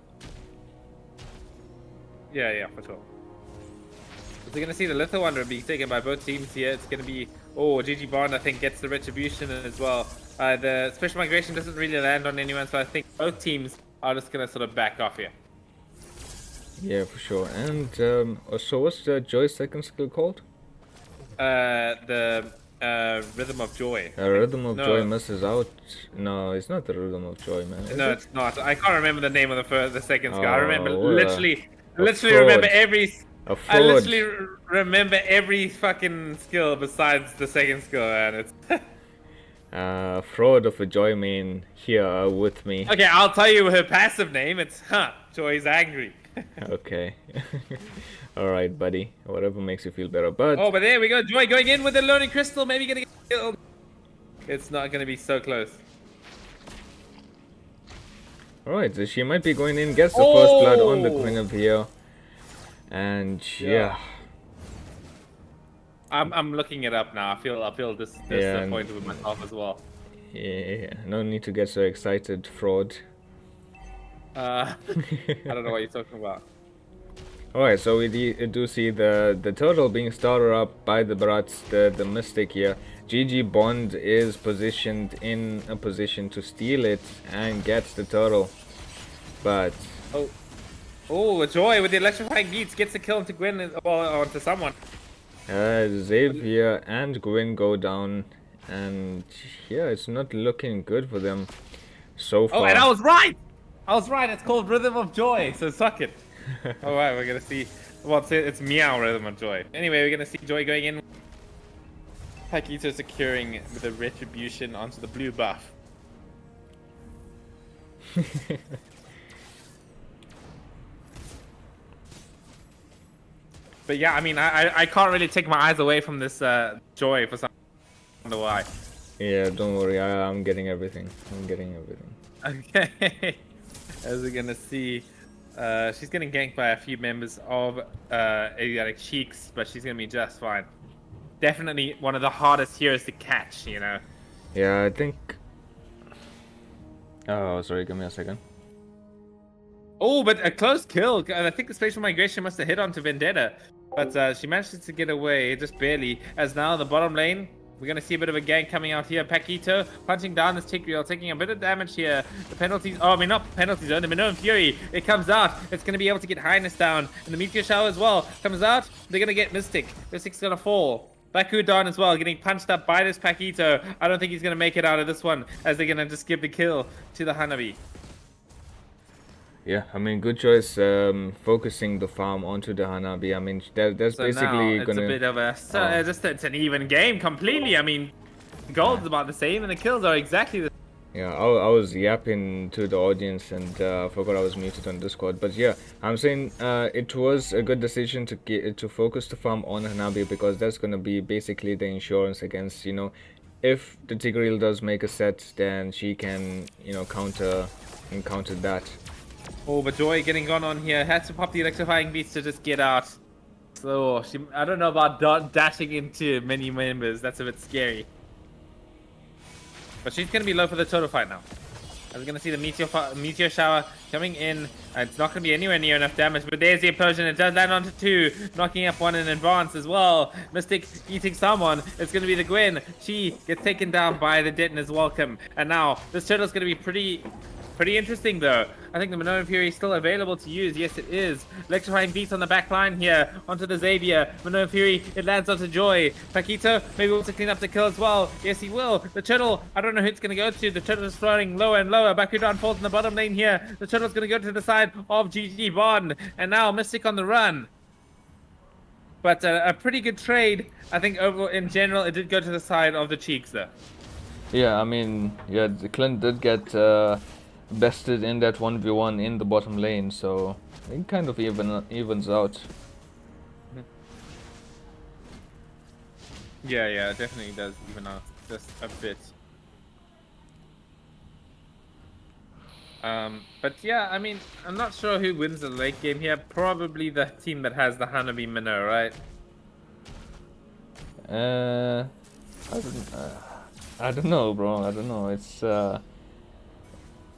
Yeah, for sure. So we're gonna see the Little Wanderer being taken by both teams here. It's gonna be GG Bond, I think, gets the retribution as well. The special migration doesn't really land on anyone, so I think both teams are just gonna sort of back off here. Yeah, for sure. And so what's the Joy's second skill called? The Rhythm of Joy. Rhythm of Joy misses out. No, it's not the Rhythm of Joy, man. No, it's not. I can't remember the name of the second skill. I remember well, literally A literally remember fraud. every. A I fraud. literally remember every fucking skill besides the second skill, and it's. Fraud of a Joy main here with me. Okay, I'll tell you her passive name. It's Joy's angry. Okay. Alright, buddy. Whatever makes you feel better. But Oh, but there we go. Joy going in with the learning crystal. Maybe gonna get killed. It's not gonna be so close. alright, so she might be going in, gets the first blood on the Guinevere. And yeah. I'm looking it up now. I feel disappointed with myself as well. Yeah, no need to get so excited, fraud. I don't know what you're talking about. Alright, so we do see the turtle being started up by the brats, the mystic here. GG Bond is positioned in a position to steal it and gets the turtle. But Oh, Joy with the electrifying beats gets a kill onto Gwen or onto someone. Xavier and Gwyn go down, and yeah, it's not looking good for them so far. Oh, and I was right! It's called Rhythm of Joy, so suck it. Alright, we're gonna see. Well, it's Meow Rhythm of Joy. Anyway, we're gonna see Joy going in. Paquito securing the retribution onto the blue buff. But yeah, I mean, I can't really take my eyes away from this Joy for some. I don't know why. Yeah, don't worry, I'm getting everything. Okay. As we're gonna see, she's getting ganked by a few members of Asiatic Cheeks, but she's gonna be just fine. Definitely one of the hardest heroes to catch, you know. Yeah, I think. Oh, sorry, give me a second. Oh, but a close kill. I think the spatial migration must have hit onto Vendetta, but she managed to get away just barely. As now the bottom lane, we're gonna see a bit of a gank coming out here. Paquito punching down this Tigreal, taking a bit of damage here. The penalties, oh, I mean not penalty zone, the Minoan Fury, it comes out. It's gonna be able to get Highness down. And the Meteor Shower as well comes out. They're gonna get Mystic. Mystic's gonna fall. Baku down as well, getting punched up by this Paquito. I don't think he's gonna make it out of this one, as they're gonna just give the kill to the Hanabi. Yeah, I mean, good choice focusing the farm onto the Hanabi. I mean, that's So basically now it's gonna... a bit of a, it's an even game completely. I mean, gold's about the same and the kills are exactly the same. Yeah, I was yapping to the audience and forgot I was muted on Discord. But yeah, I'm saying it was a good decision to focus the farm on Hanabi, because that's gonna be basically the insurance against, you know, if the Tigreal does make a set, then she can, you know, counter that. Oh, but Joy getting gone on here. Had to pop the electrifying beats to just get out. So, I don't know about dashing into many members. That's a bit scary. But she's going to be low for the total fight now. As we're going to see the Meteor Shower coming in. It's not going to be anywhere near enough damage. But there's the implosion. It does land onto two. Knocking up one in advance as well. Mystic eating someone. It's going to be the Gwen. She gets taken down by the Detonator's Welcome. And now, this turtle's going to be pretty interesting though. I think the Minoan Fury is still available to use. Yes, it is. Electrifying beats on the back line here. Onto the Xavier. Minoan Fury, it lands onto Joy. Paquito maybe wants to clean up the kill as well. Yes, he will. The turtle, I don't know who it's going to go to. The turtle is floating lower and lower. Bakudan falls in the bottom lane here. The turtle's going to go to the side of GG Bond. And now Mystic on the run. But a pretty good trade. I think overall, in general, it did go to the side of the Cheeks though. Yeah, I mean, yeah, the Clint did get bested in that 1v1 in the bottom lane, so it kind of evens out. Yeah, it definitely does even out just a bit. But yeah, I mean, I'm not sure who wins the late game here. Probably the team that has the Hanabi Minnow, right? I don't know, bro. I don't know. It's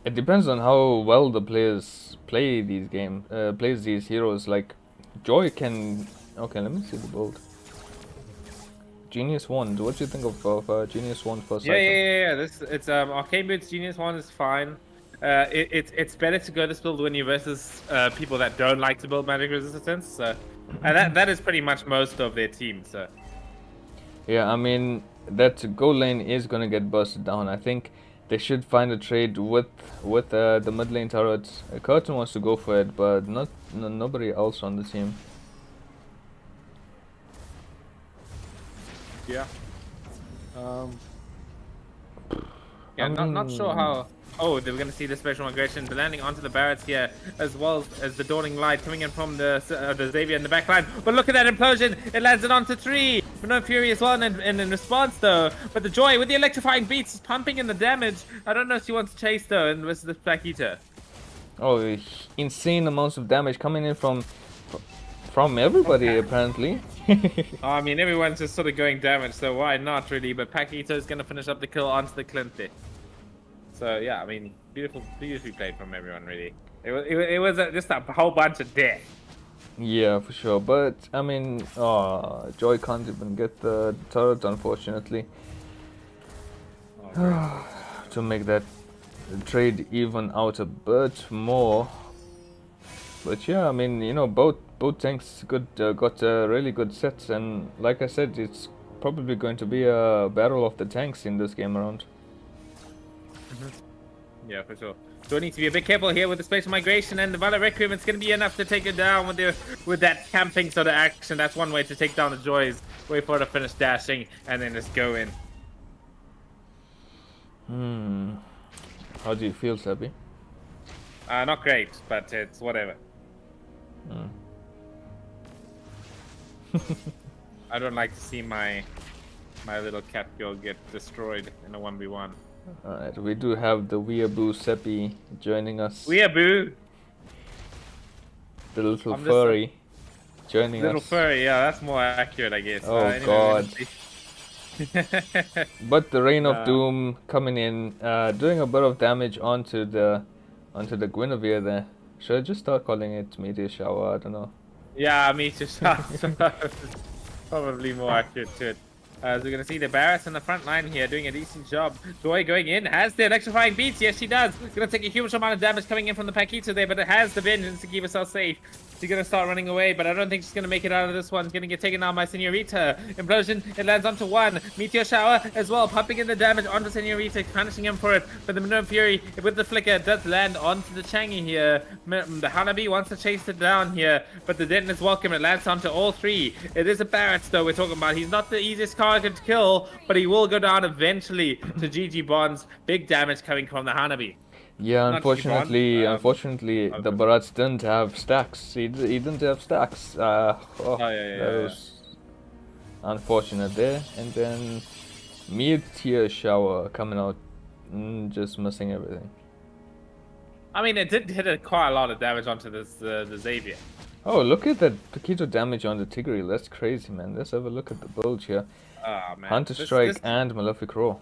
it depends on how well the players play these plays these heroes. Like Joy can. Okay, let me see the build. Genius Wand. What do you think of Genius Wand first? Yeah. It's Arcane Boots Genius Wand is fine. It's better to go this build when you versus people that don't like to build magic resistance. So, and that is pretty much most of their team. So. Yeah, I mean that gold lane is gonna get busted down. I think they should find a trade with the mid lane turret. Curtin wants to go for it, but nobody else on the team. Yeah. Yeah, not sure how. Oh, they're going to see the special migration landing onto the barracks here, as well as the dawning light coming in from the Xavier in the back line. But look at that implosion! It lands it onto 3. But no Fury as well in response though. But the Joy with the electrifying beats is pumping in the damage. I don't know if she wants to chase though, and versus the Black Eater. Oh, insane amounts of damage coming in from everybody apparently. I mean, everyone's just sort of going damage, so why not really? But Paquito is going to finish up the kill onto the Clint there. So yeah, I mean, beautifully played from everyone, really. It was just a whole bunch of death. Yeah, for sure. But I mean, Joy can't even get the turret, unfortunately, to make that trade even out a bit more. But yeah, I mean, you know, both tanks got really good sets, and like I said, it's probably going to be a battle of the tanks in this game around. Yeah, for sure. So we need to be a bit careful here with the spatial migration and the Valor Requiem. It's going to be enough to take it down with that camping sort of action. That's one way to take down the Joys. Wait for her to finish dashing and then just go in. How do you feel, Sabby? Not great, but it's whatever. I don't like to see my little cat girl get destroyed in a 1v1. Alright, we do have the Weeaboo Seppi joining us. Weeaboo! The little furry joining us. Little furry, yeah, that's more accurate, I guess. Oh Anyway, god. But the Reign of Doom coming in, doing a bit of damage onto the Guinevere there. Should I just start calling it Meteor Shower? I don't know. Yeah, Meteor Shower. Probably more accurate to it. As we're going to see the Barrett in the front line here doing a decent job. Joy going in, has the electrifying beats. Yes, she does. Going to take a huge amount of damage coming in from the Paquito there, but it has the vengeance to keep herself safe. She's going to start running away, but I don't think she's going to make it out of this one. She's going to get taken out by Senorita. Implosion, it lands onto 1. Meteor Shower as well, pumping in the damage onto Senorita, punishing him for it. But the Minnow Fury with the flicker does land onto the Changi here. The Hanabi wants to chase it down here, but the Denton is welcome. It lands onto all 3. It is a Barrett though we're talking about. He's not the easiest target to kill, but he will go down eventually to GG Bonds. Big damage coming from the Hanabi. Yeah, unfortunately, the Barats didn't have stacks. He didn't have stacks. That was unfortunate there. And then Meteor Shower coming out, just missing everything. I mean, it did hit quite a lot of damage onto this the Xavier. Oh, look at that Paquito damage on the Tigreal. That's crazy, man. Let's have a look at the build here. Oh, man. Hunter Strike and Malefic Roar.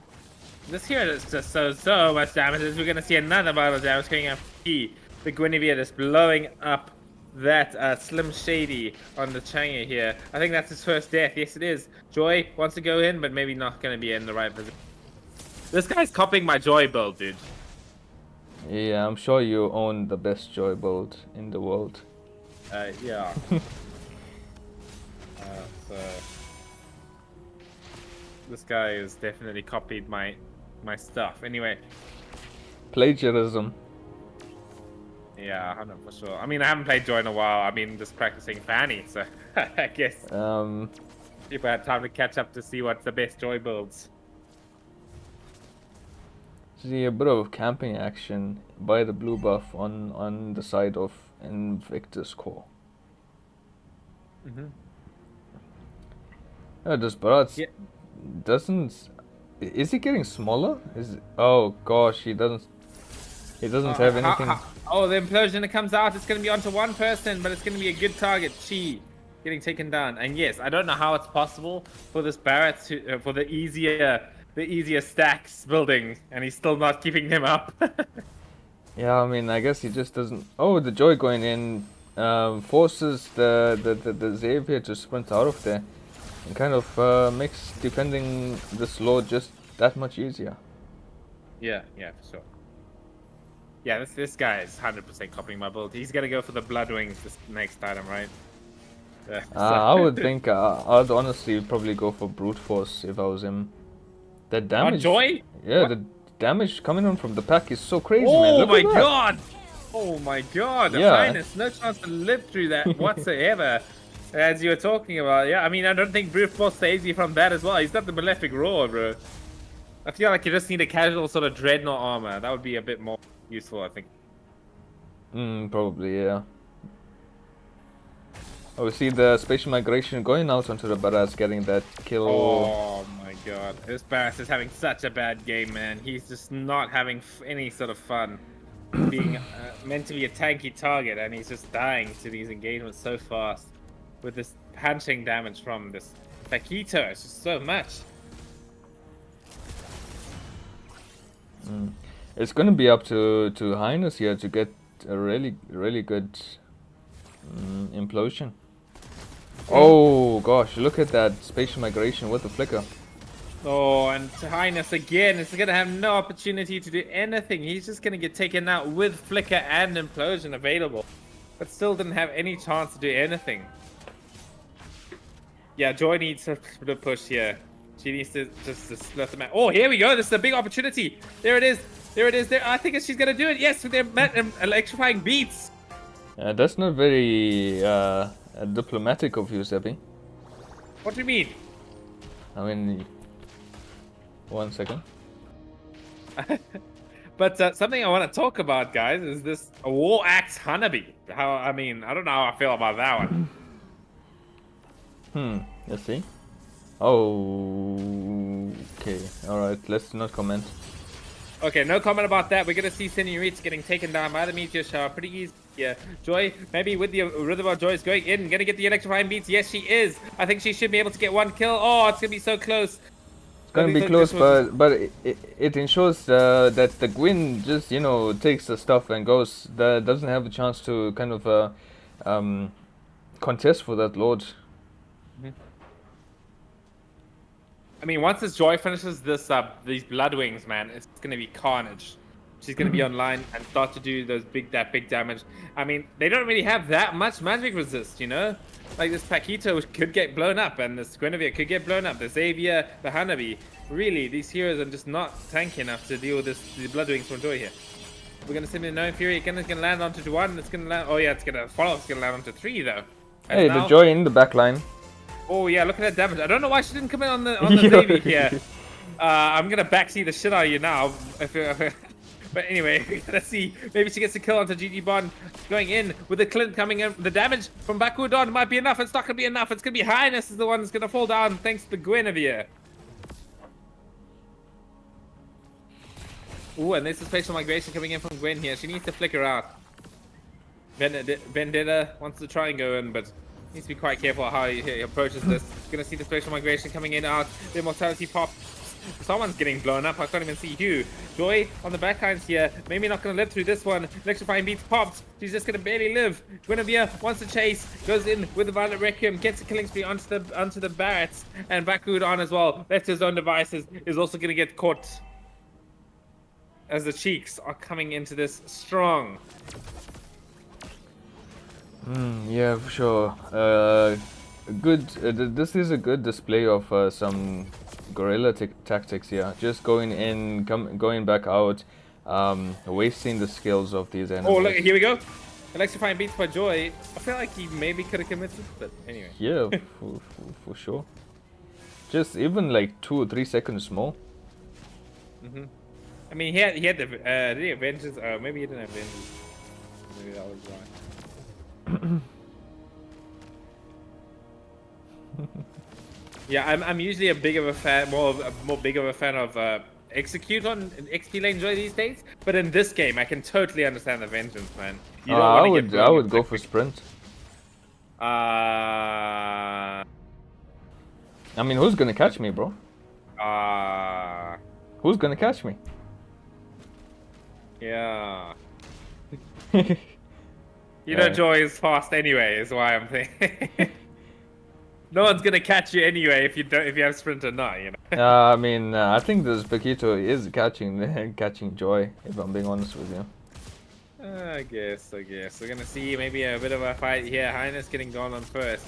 This here is just so much damage. As we're going to see another bottle of damage coming up. The Guinevere just blowing up that Slim Shady on the Chang'e here. I think that's his first death. Yes, it is. Joy wants to go in, but maybe not going to be in the right position. This guy's copying my Joy build, dude. Yeah, I'm sure you own the best Joy build in the world. Yeah. So this guy has definitely copied my stuff. Anyway. Plagiarism. Yeah, 100 for sure. I mean, I haven't played Joy in a while. I mean, just practicing Fanny, so I guess people had time to catch up to see what's the best Joy builds. See a bit of camping action by the blue buff on the side of Invictus Core. Does Barats doesn't? Is he getting smaller? Oh gosh, he doesn't have anything. Oh, the implosion that comes out, it's going to be onto 1 person, but it's going to be a good target. Chi getting taken down, and yes, I don't know how it's possible for this Barrett to for the easier stacks building, and he's still not keeping them up. Yeah, I mean, I guess he just doesn't. Oh, the Joy going in forces the Xavier to sprint out of there, and kind of makes defending this Lord just that much easier. Yeah, for sure. Yeah, this guy is 100% copying my build. He's gonna go for the Blood Wings this next item, right? I would think I'd honestly probably go for Brute Force if I was him. The damage. Joy? Yeah, what? damage coming on from the pack is so crazy, man. Oh Look my at that. god! Oh my god! Yeah. Highness, no chance to live through that whatsoever. As you were talking about, yeah. I mean, I don't think Brute Force saves you from that as well. He's got the Malefic Roar, bro. I feel like you just need a casual sort of Dreadnought armor. That would be a bit more useful, I think. Probably, yeah. Oh, we see the spatial migration going out onto the Barras, getting that kill. Oh my god. This Barras is having such a bad game, man. He's just not having any sort of fun. Being meant to be a tanky target, and he's just dying to these engagements so fast. With this punching damage from this Paquito, it's just so much. It's gonna be up to Highness here to get a really good implosion. Oh gosh, look at that spatial migration with the flicker. Oh, and Highness again is gonna have no opportunity to do anything. He's just gonna get taken out with flicker and implosion available, but still didn't have any chance to do anything. Yeah, Joy needs to put a push here. She needs to just split the map. Oh, here we go. This is a big opportunity. There it is. There it is. There. I think she's gonna do it. Yes, with their electrifying beats. That's not very diplomatic of you, Seppi. What do you mean? I mean, 1 second. But something I want to talk about, guys, is this War Axe Hanabi. I mean, I don't know how I feel about that one. Let's see. Oh, okay. Alright, let's not comment. Okay, no comment about that. We're gonna see Senorita getting taken down by the meteor shower pretty easy. Yeah, Joy, maybe with the rhythm of Joy is going in, gonna get the electrifying beats. Yes, she is. I think she should be able to get one kill. Oh, it's gonna be so close. It's gonna be close, but it ensures that the Gwyn just, you know, takes the stuff and goes. That doesn't have a chance to kind of contest for that Lord. I mean, once this Joy finishes this these Blood Wings, man, it's gonna be carnage. She's gonna be online and start to do those big damage. I mean, they don't really have that much magic resist, you know? Like this Paquito could get blown up, and this Guinevere could get blown up. The Xavier, the Hanabi. Really, these heroes are just not tanky enough to deal with the Blood Wings from Joy here. We're gonna simply know Fury again. It's gonna land onto 1. It's gonna land. Oh yeah, it's gonna follow. It's gonna land onto 3 though. And Hey, now, the Joy in the back line. oh yeah, look at that damage. I don't know why she didn't come in on the Xavier here. I'm gonna backseat the shit out of you now. But anyway, we're gonna see. Maybe she gets a kill onto GG Bond. Going in with the Clint coming in. The damage from Bakudon might be enough. It's not gonna be enough. It's gonna be Highness is the one that's gonna fall down thanks to Guinevere. Ooh, and there's a spatial migration coming in from Gwen here. She needs to flicker out. Vendetta wants to try and go in, but needs to be quite careful how he approaches this. Gonna see the spatial migration coming in out. The immortality pop. Someone's getting blown up. I can't even see who. Joy on the backlines here. Maybe not gonna live through this one. Electrifying beats popped. She's just gonna barely live. Guinevere wants to chase. Goes in with the Violet Requiem. Gets a killing spree onto the Barretts. And Bakud on as well. Left his own devices. Is also gonna get caught. As the Cheeks are coming into this strong. Yeah, for sure. Good. This is a good display of some guerrilla tactics here. Just going in, going back out, wasting the skills of these enemies. Oh, look, here we go. Electrifying beats by Joy. I feel like he maybe could have committed, but anyway. Yeah, for sure. Just even like 2 or 3 seconds more. I mean, he had the Avengers. Maybe he didn't have Avengers. Maybe that was why. Yeah, I'm usually a big of a fan, more big of a fan of Execute on XP lane Joy these days. But in this game, I can totally understand the Vengeance, man. You don't I would go for sprint. I mean, who's gonna catch me, bro? Who's gonna catch me? Yeah. You know, Joy is fast anyway, is why I'm thinking. No one's gonna catch you anyway if you have sprint or not, you know. I mean, I think this Paquito is catching Joy, if I'm being honest with you. I guess. We're gonna see maybe a bit of a fight here. Highness getting gone on first.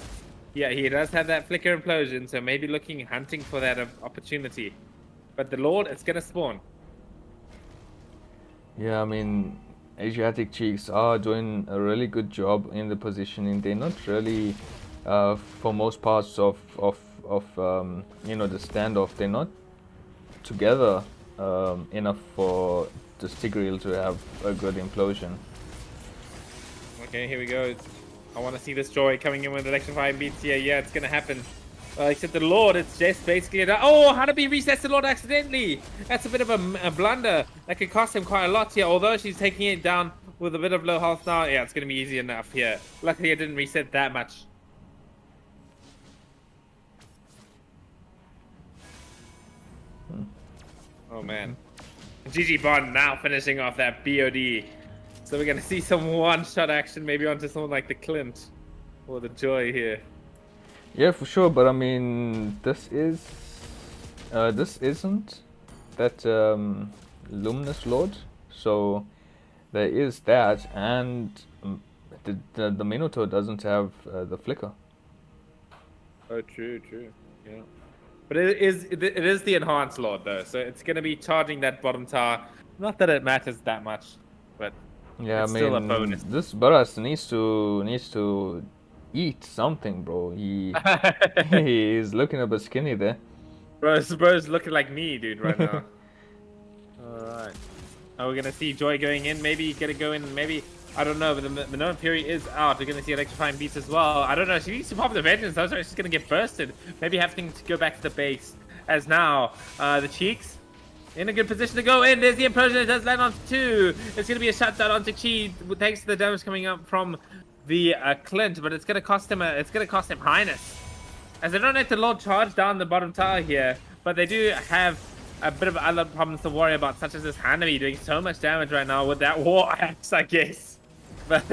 Yeah, he does have that flicker implosion, so maybe hunting for that opportunity. But the Lord, it's gonna spawn. Yeah, I mean, Asiatic Cheeks are doing a really good job in the positioning. They're not really, for most parts of the standoff, they're not together enough for the Tigreal to have a good implosion. Okay, here we go. I want to see this Joy coming in with electrifying beats here. Yeah, it's gonna happen. Except the Lord, it's just basically oh, how to be resets the Lord accidentally. That's a bit of a blunder. That could cost him quite a lot here. Although she's taking it down with a bit of low health now. Yeah, it's gonna be easy enough here. Luckily, it didn't reset that much. Oh man. GG Bond now finishing off that BOD. So we're gonna see some one-shot action maybe onto someone like the Clint or the Joy here. Yeah, for sure. But I mean, this isn't that Luminous Lord, so there is that, and the Minotaur doesn't have the flicker. Oh, true. Yeah. But it is the enhanced Lord though, so it's gonna be charging that bottom tower. Not that it matters that much, but Yeah, it's I still a mean, bonus. this Baras needs to eat something, bro. He is looking a bit skinny there. Bro's looking like me, dude, right now. Alright. Are we gonna see Joy going in? Maybe gonna go in, maybe, I don't know, but the Minoan Fury is out. We're gonna see electrifying beats as well. I don't know, she needs to pop the Vengeance, though, so she's gonna get bursted. Maybe having to go back to the base. As now, the Cheeks in a good position to go in. There's the implosion. It does land on 2. It's going to be a shutdown onto Chi, thanks to the damage coming up from the Clint. But it's going to cost him. It's going to cost him Highness, as they don't let the Lord charge down the bottom tower here. But they do have a bit of other problems to worry about, such as this Hanami doing so much damage right now with that War Axe, I guess. But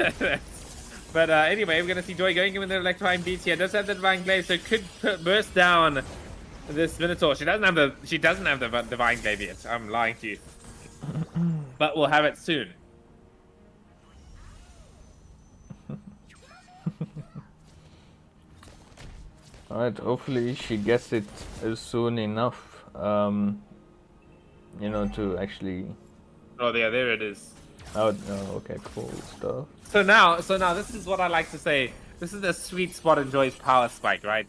anyway, we're going to see Joy going in with the electrifying beats here. Does have the Divine Glaive, so it could burst down this Minotaur. She doesn't have the Divine Glaive yet. I'm lying to you. But we'll have it soon. Alright, hopefully she gets it soon enough, to actually... Oh, yeah, there it is. Oh, no, okay, cool stuff. So now, this is what I like to say. This is the sweet spot in Joy's power spike, right?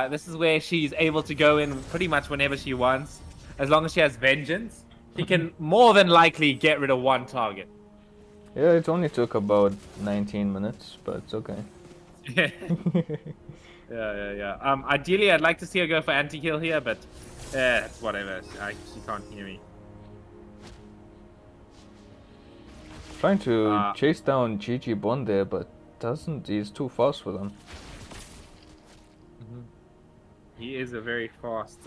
This is where she's able to go in pretty much whenever she wants. As long as she has Vengeance, she can more than likely get rid of one target. Yeah, it only took about 19 minutes, but it's okay. Yeah. Ideally, I'd like to see her go for anti-heal here, but it's whatever. She can't hear me. Trying to chase down GG Bond there, but he's too fast for them. He is a very fast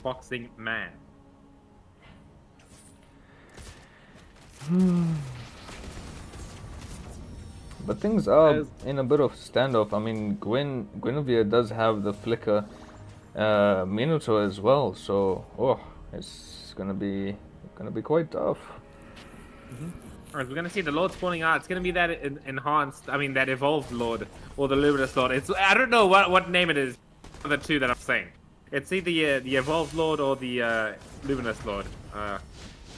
boxing man. But things are in a bit of standoff. I mean, Guinevere does have the flicker Minotaur as well, so it's gonna be quite tough. Alright, we're gonna see the Lord spawning out. It's gonna be that that evolved Lord or the Luminous Lord. I don't know what name it is. The two that I'm saying. It's either the evolved Lord or the Luminous Lord. I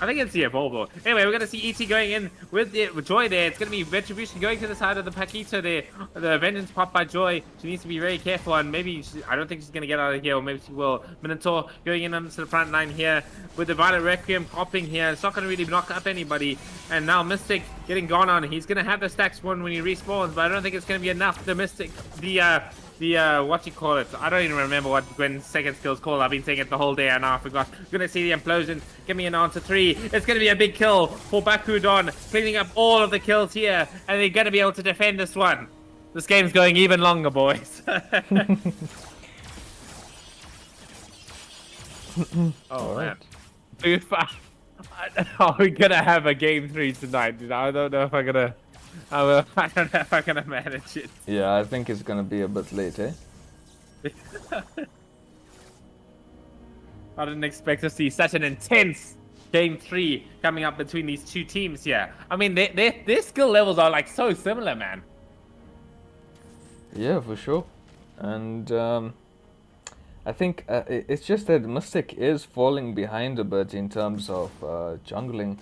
think it's the evolved Lord. Anyway, we're gonna see ET going in with Joy there. It's gonna be Retribution going to the side of the Paquito there. The Vengeance popped by Joy. She needs to be very careful, and maybe I don't think she's gonna get out of here, or maybe she will. Minotaur going in onto the front line here with the Violet Requiem popping here. It's not gonna really knock up anybody. And now Mystic getting gone on. He's gonna have the stack spawn when he respawns, but I don't think it's gonna be enough. The Mystic, what you call it? I don't even remember what Gwen's second skill's called. I've been saying it the whole day and now I forgot. Gonna see the implosion. Give me an answer 3. It's gonna be a big kill for Bakudon, cleaning up all of the kills here, and they're gonna be able to defend this one. This game's going even longer, boys. Oh man. Are we gonna have a game 3 tonight, dude? I don't know if I'm gonna. I don't know if I'm gonna manage it. Yeah, I think it's gonna be a bit late, eh? I didn't expect to see such an intense game 3 coming up between these two teams here. I mean, their skill levels are like so similar, man. Yeah, for sure. And I think it's just that Mystic is falling behind a bit in terms of jungling.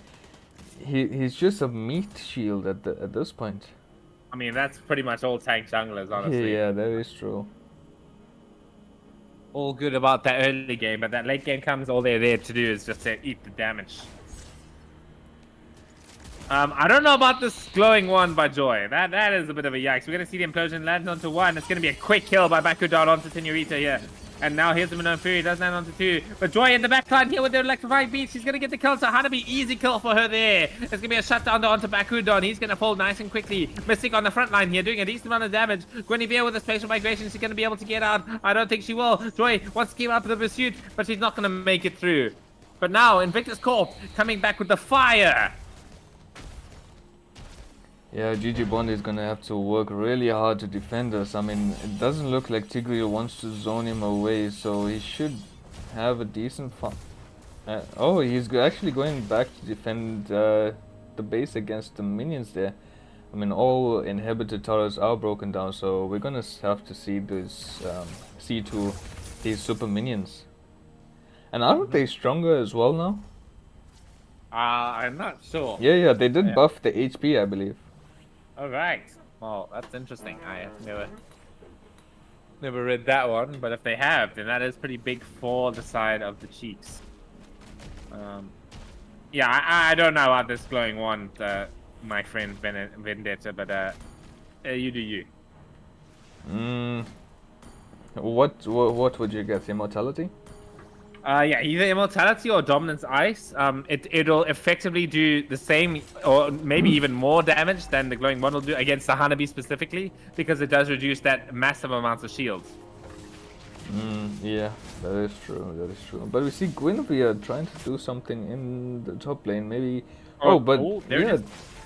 he's just a meat shield at this point. I mean, that's pretty much all tank junglers, honestly. Yeah, that is true. All good about that early game, but that late game comes, all they're there to do is just to eat the damage. I don't know about this glowing one by Joy. That is a bit of a yikes. We're gonna see the implosion land onto one. It's gonna be a quick kill by Bakudon onto Senorita here. And now here's the Minone Fury, does land onto two. But Joy in the backline here with the electrifying beat. She's gonna get the kill. So Hanabi, easy kill for her there. It's gonna be a shutdown onto Bakudon. He's gonna fall nice and quickly. Mystic on the front line here, doing a decent amount of damage. Guinevere with a spatial migration. She's gonna be able to get out. I don't think she will. Joy wants to keep up the pursuit, but she's not gonna make it through. But now Invictus Corp coming back with the fire. Yeah, GG Bond is gonna have to work really hard to defend us. I mean, it doesn't look like Tigreal wants to zone him away, so he should have a decent fight. Oh, he's actually going back to defend the base against the minions there. I mean, all inhibited turrets are broken down, so we're gonna have to see this C2, these super minions. And aren't they stronger as well now? I'm not sure. Yeah, they did buff the HP, I believe. All right. Well, that's interesting. I have never read that one, but if they have, then that is pretty big for the side of the Chiefs. Yeah, I don't know about this glowing one, my friend Vendetta, but you do you. What would you get? Immortality? Yeah, either Immortality or Dominance Ice. It'll effectively do the same or maybe even more damage than the glowing one will do against the Hanabi specifically, because it does reduce that massive amounts of shields. Yeah, that is true. But we see Guinevere trying to do something in the top lane, maybe. There it is.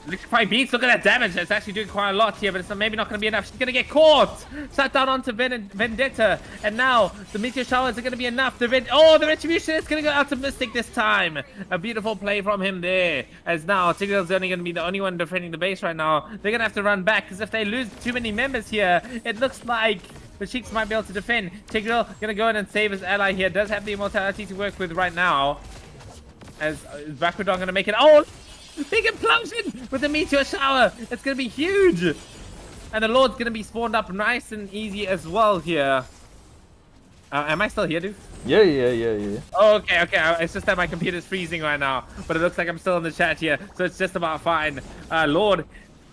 Electrifying beats, look at that damage. It's actually doing quite a lot here, but it's maybe not going to be enough. She's going to get caught. Shut down onto Vendetta. And now the meteor showers are going to be enough. The retribution is going to go out to Mystic this time. A beautiful play from him there. As now Tigreal's only going to be the only one defending the base right now. They're going to have to run back, because if they lose too many members here, it looks like the Sheiks might be able to defend. Tigreal going to go in and save his ally here. Does have the immortality to work with right now. As Bakudon going to make it. Oh! Big implosion with the meteor shower. It's going to be huge. And the Lord's going to be spawned up nice and easy as well here. Am I still here, dude? Yeah. Oh, okay. It's just that my computer's freezing right now. But it looks like I'm still in the chat here. So it's just about fine. Lord,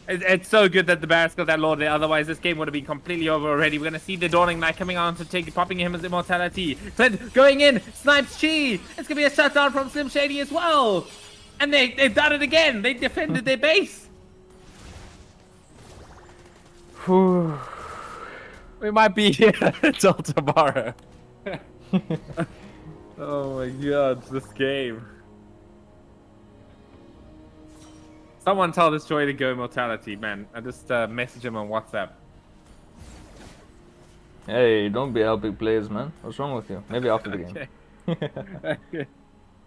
it's so good that the Barret's got that Lord there. Otherwise, this game would have been completely over already. We're going to see the Dawning Light coming on to popping him as immortality. Clint going in. Snipes Chi. It's going to be a shutdown from Slim Shady as well. And they've done it again. They defended their base. We might be here until tomorrow. Oh my god, this game. Someone tell this Joy to go immortality, man. I just message him on WhatsApp. Hey, don't be helping players, man. What's wrong with you? Maybe after the game.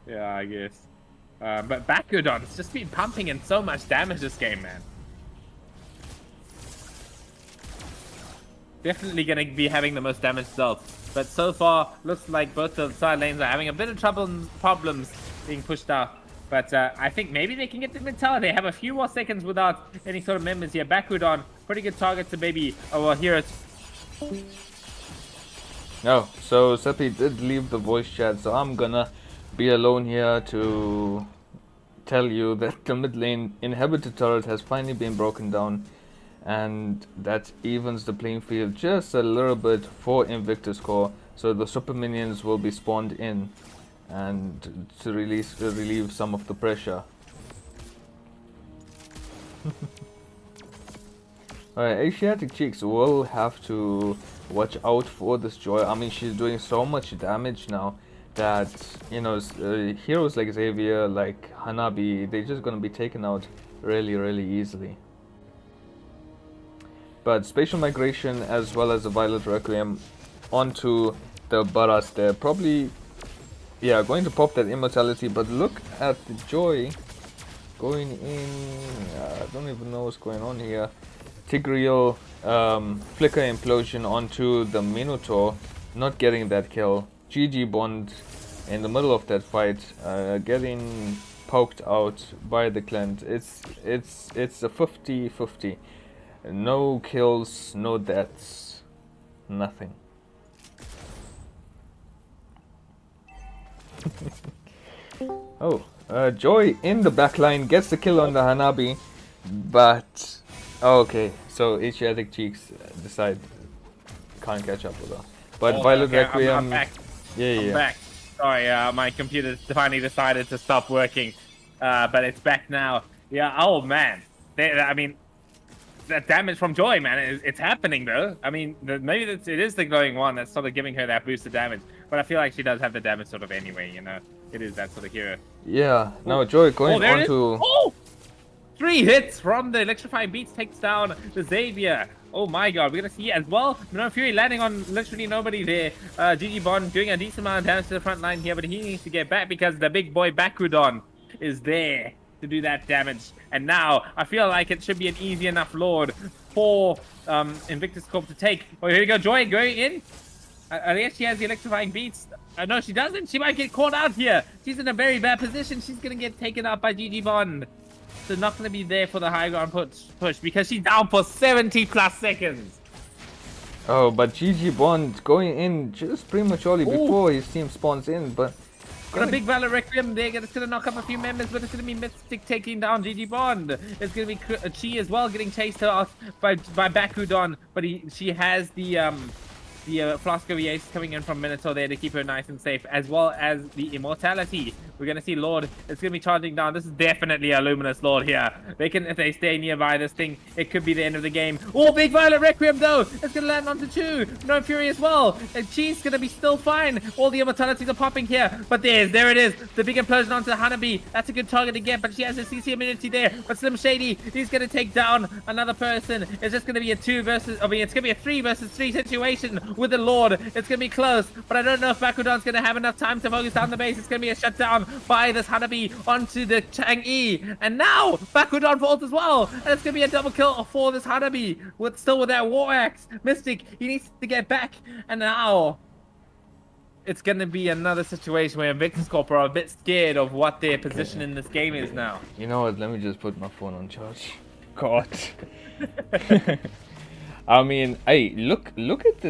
Yeah, I guess. But Bakudon's just been pumping in so much damage this game, man. Definitely going to be having the most damage dealt. But so far, looks like both the side lanes are having a bit of problems being pushed out. But I think maybe they can get the mentality. They have a few more seconds without any sort of members here. Bakudon, pretty good target to maybe... Oh, well, here it's... No, so Seppi did leave the voice chat, so I'm gonna be alone here to tell you that the mid lane inhibited turret has finally been broken down, and that evens the playing field just a little bit for Invictus Core, so the super minions will be spawned in and to relieve some of the pressure. Alright, Asiatic Cheeks will have to watch out for this Joy. I mean, she's doing so much damage now that, you know, heroes like Xavier, like Hanabi, they're just gonna be taken out really easily. But Spatial Migration as well as the Violet Requiem onto the Baras, they're probably, yeah, going to pop that immortality. But look at the Joy going in. I don't even know what's going on here. Tigreal Flicker Implosion onto the Minotaur, not getting that kill. GG Bond in the middle of that fight, getting poked out by the Clint. It's a 50-50. No kills, no deaths, nothing. Oh, Joy in the backline gets the kill on the Hanabi, but okay, so Asiatic Cheeks decide can't catch up with her. But Violet Requiem, I'm back. yeah, I'm back. Sorry, my computer finally decided to stop working, but it's back now. Yeah. Oh man, I mean, that damage from Joy, man, it's happening though. I mean, maybe it is the glowing one that's sort of giving her that boost of damage, but I feel like she does have the damage sort of anyway. You know, it is that sort of hero. Yeah. Now Joy going there on it is. to. Oh! 3 hits from the electrifying beats takes down the Xavier. Oh my god, we're gonna see as well. No Fury landing on literally nobody there. GG Bond doing a decent amount of damage to the front line here, but he needs to get back because the big boy Bakudon is there to do that damage. And now I feel like it should be an easy enough Lord for Invictus Corp to take. Oh, here we go, Joy going in. I guess she has the electrifying beats. No, she doesn't. She might get caught out here. She's in a very bad position. She's gonna get taken out by GG Bond. So not going to be there for the high ground push because she's down for 70 plus seconds. Oh, but GG Bond going in just prematurely before his team spawns in, but... Got a big Valor Requiem there. It's going to knock up a few members, but it's going to be Mystic taking down GG Bond. It's going to be Chi as well getting chased out by Bakudon, but she has the Flask of Ace coming in from Minotaur there to keep her nice and safe, as well as the Immortality. We're going to see Lord. It's going to be charging down. This is definitely a Luminous Lord here. They can, if they stay nearby this thing, it could be the end of the game. Oh, big Violet Requiem though. It's going to land onto Chu. No Fury as well. And Chi's going to be still fine. All the Immortalities are popping here. But there it is. The big implosion onto Hanabi. That's a good target to get, but she has a CC immunity there. But Slim Shady, he's going to take down another person. It's just going to be a 2 versus, I mean, it's going to be a 3 versus 3 situation with the Lord. It's going to be close, but I don't know if Bakudon's going to have enough time to focus down the base. It's going to be a shutdown by this Hanabi onto the Chang'e. And now Bakudon falls as well. And it's going to be a double kill for this Hanabi still with that War Axe. Mystic, he needs to get back. And now it's going to be another situation where Invictus Corp are a bit scared of what their position in this game is now. You know what? Let me just put my phone on charge. God. I mean, hey, look at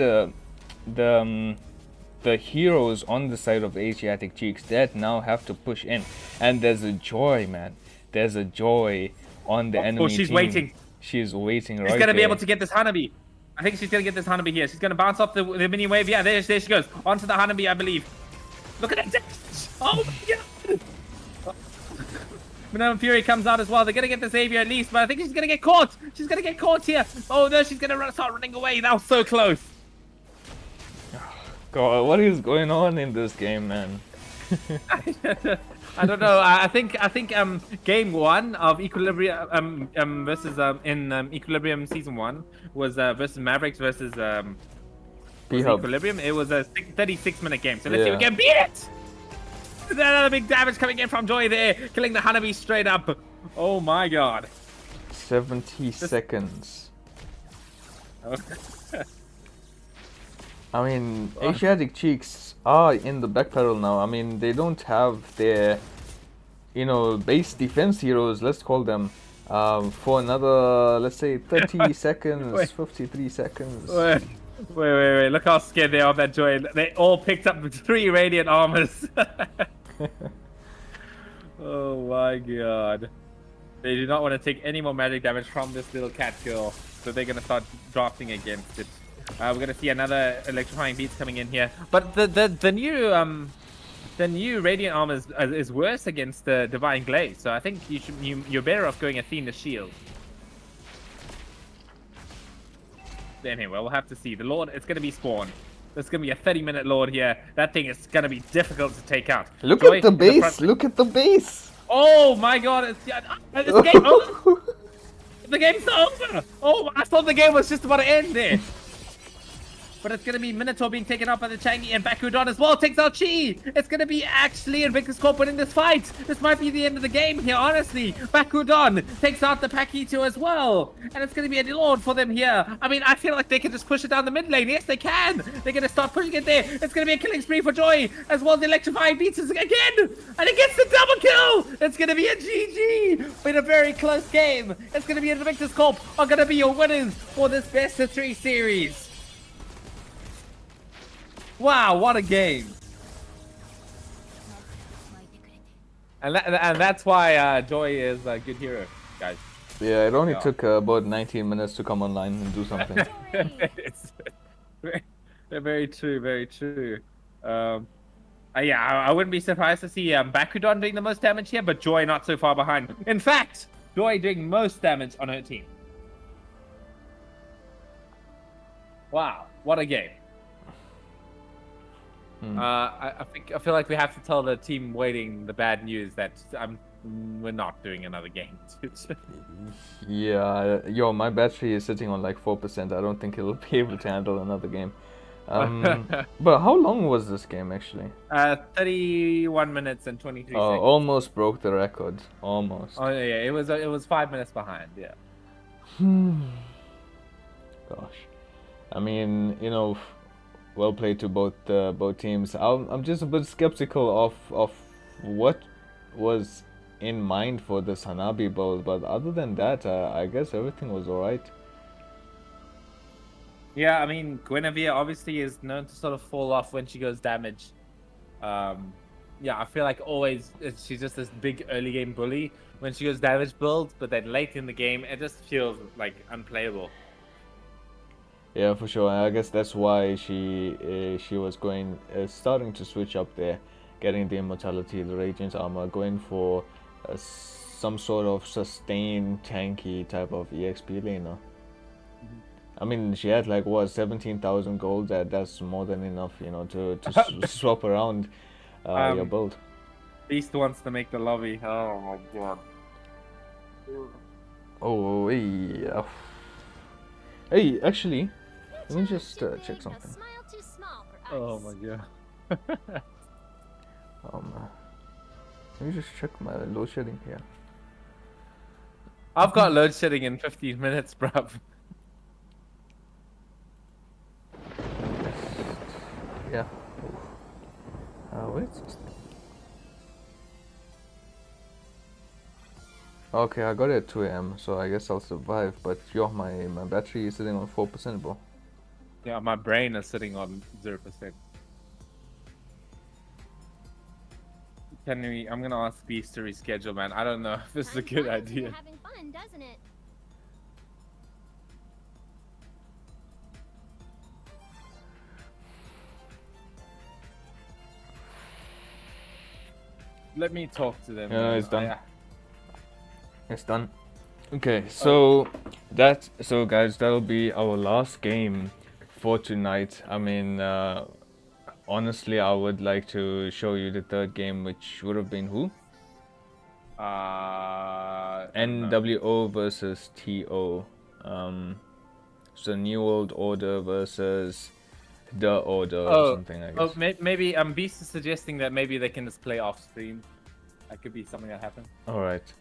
the heroes on the side of Asiatic Cheeks that now have to push in, and there's a Joy, man. There's a Joy on the enemy she's team. waiting. She's waiting right She's gonna there. be able to get this Hanabi. I think she's gonna get this Hanabi here. She's gonna bounce off the mini wave. Yeah, there she goes. Onto the Hanabi, I believe. Look at that. Oh my god. Minimum Fury comes out as well. They're gonna get the Xavier at least, but I think she's gonna get caught. She's gonna get caught here. Oh no, she's gonna start running away. That was so close. God, what is going on in this game, man? I don't know. I think game 1 of Equilibrium versus in Equilibrium season 1 was versus Mavericks versus Equilibrium. It was a 36-minute game. So let's see if we can beat it. Another big damage coming in from Joy there, killing the Hanabi straight up. Oh my god. 70 seconds. I mean, Asiatic Cheeks are in the back pedal now. I mean, they don't have their, base defense heroes, let's call them, for another, let's say, 30 seconds, 53 seconds. Wait. Look how scared they are of that Joy. They all picked up 3 Radiant Armors. Oh my god. They do not want to take any more magic damage from this little cat girl. So they're going to start drafting against it. We're going to see another electrifying beats coming in here. But the new Radiant Armor is worse against the Divine Glaze. So I think you're better off going Athena's Shield. Anyway, we'll have to see. The Lord, it's going to be Spawn. There's going to be a 30-minute Lord here. That thing is going to be difficult to take out. Look Joy at the base. Look at the base. Oh my god. It's the game over. The game's over. Oh, I thought the game was just about to end there. but it's going to be Minotaur being taken out by the Changi, and Bakudon as well takes out Chi. It's going to be actually Invictus Corp winning this fight. This might be the end of the game here, honestly. Bakudon takes out the Pakito as well, and it's going to be a Lord for them here. I mean, I feel like they can just push it down the mid lane. Yes, they can. They're going to start pushing it there. It's going to be a killing spree for Joy, as well as electrifying beats us again, and it gets the double kill. It's going to be a GG in a very close game. It's going to be Invictus Corp are going to be your winners for this best of 3 series. Wow, what a game. And that's why Joy is a good hero, guys. Yeah, it only took about 19 minutes to come online and do something. It's very true, very true. Yeah, I wouldn't be surprised to see Bakudon doing the most damage here, but Joy not so far behind. In fact, Joy doing most damage on her team. Wow, what a game. I feel like we have to tell the team waiting the bad news that we're not doing another game. Yeah, yo, my battery is sitting on like 4%. I don't think it'll be able to handle another game. But how long was this game actually? 31 minutes and 23 seconds. Almost broke the record. Almost. Oh yeah, it was 5 minutes behind. Yeah. Gosh, I mean, you know, well played to both teams. I'm just a bit skeptical of what was in mind for this Hanabi build, but other than that, I guess everything was alright. Yeah, I mean, Guinevere obviously is known to sort of fall off when she goes damage. Yeah, I feel like always she's just this big early game bully when she goes damage build, but then late in the game it just feels like unplayable. Yeah, for sure. I guess that's why she was starting to switch up there, getting the immortality, the radiant armor, going for some sort of sustained tanky type of EXP laner. I mean, she had like what 17,000 gold. That's more than enough, you know, to swap around your build. Beast wants to make the lobby. Oh my god. Oh, yeah. Hey, actually, let me just check something. Oh my god. Let me just check my load shedding here. I've got load shedding in 15 minutes, bruv. Yeah. Wait. Okay, I got it at 2 AM, so I guess I'll survive. But yo, my battery is sitting on 4%, bro. Yeah, my brain is sitting on 0%. I'm gonna ask Beast to reschedule, man. I don't know if this is a good idea. Having fun, doesn't it? Let me talk to them. Yeah, it's done. Yeah. It's done. Okay, so guys, that'll be our last game for tonight. I mean, honestly, I would like to show you the third game, which would have been who? NWO versus TO. So New World Order versus the Order or something, I guess. Oh, maybe Beast is suggesting that maybe they can just play off stream. That could be something that happens. Alright.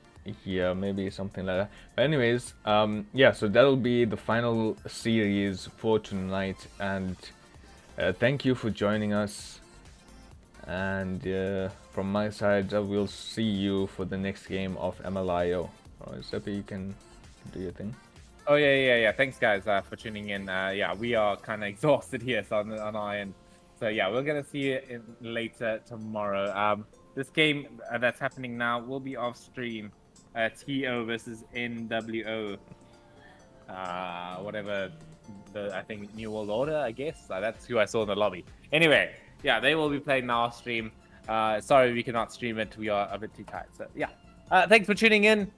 Yeah, maybe something like that. But anyways, yeah, so that'll be the final series for tonight, and thank you for joining us. And from my side, we'll see you for the next game of MLIO. Seppi, you can do your thing. Oh yeah. Thanks guys for tuning in. Yeah, we are kind of exhausted here, so on our end. So yeah, we're gonna see you later tomorrow. This game that's happening now will be off stream. TO versus NWO. Whatever I think New World Order, I guess. That's who I saw in the lobby. Anyway, yeah, they will be playing now off stream. Sorry we cannot stream it. We are a bit too tight. So yeah. Thanks for tuning in.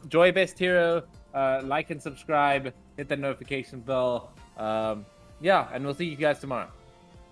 Joy Best Hero. Like and subscribe. Hit the notification bell. Yeah, and we'll see you guys tomorrow.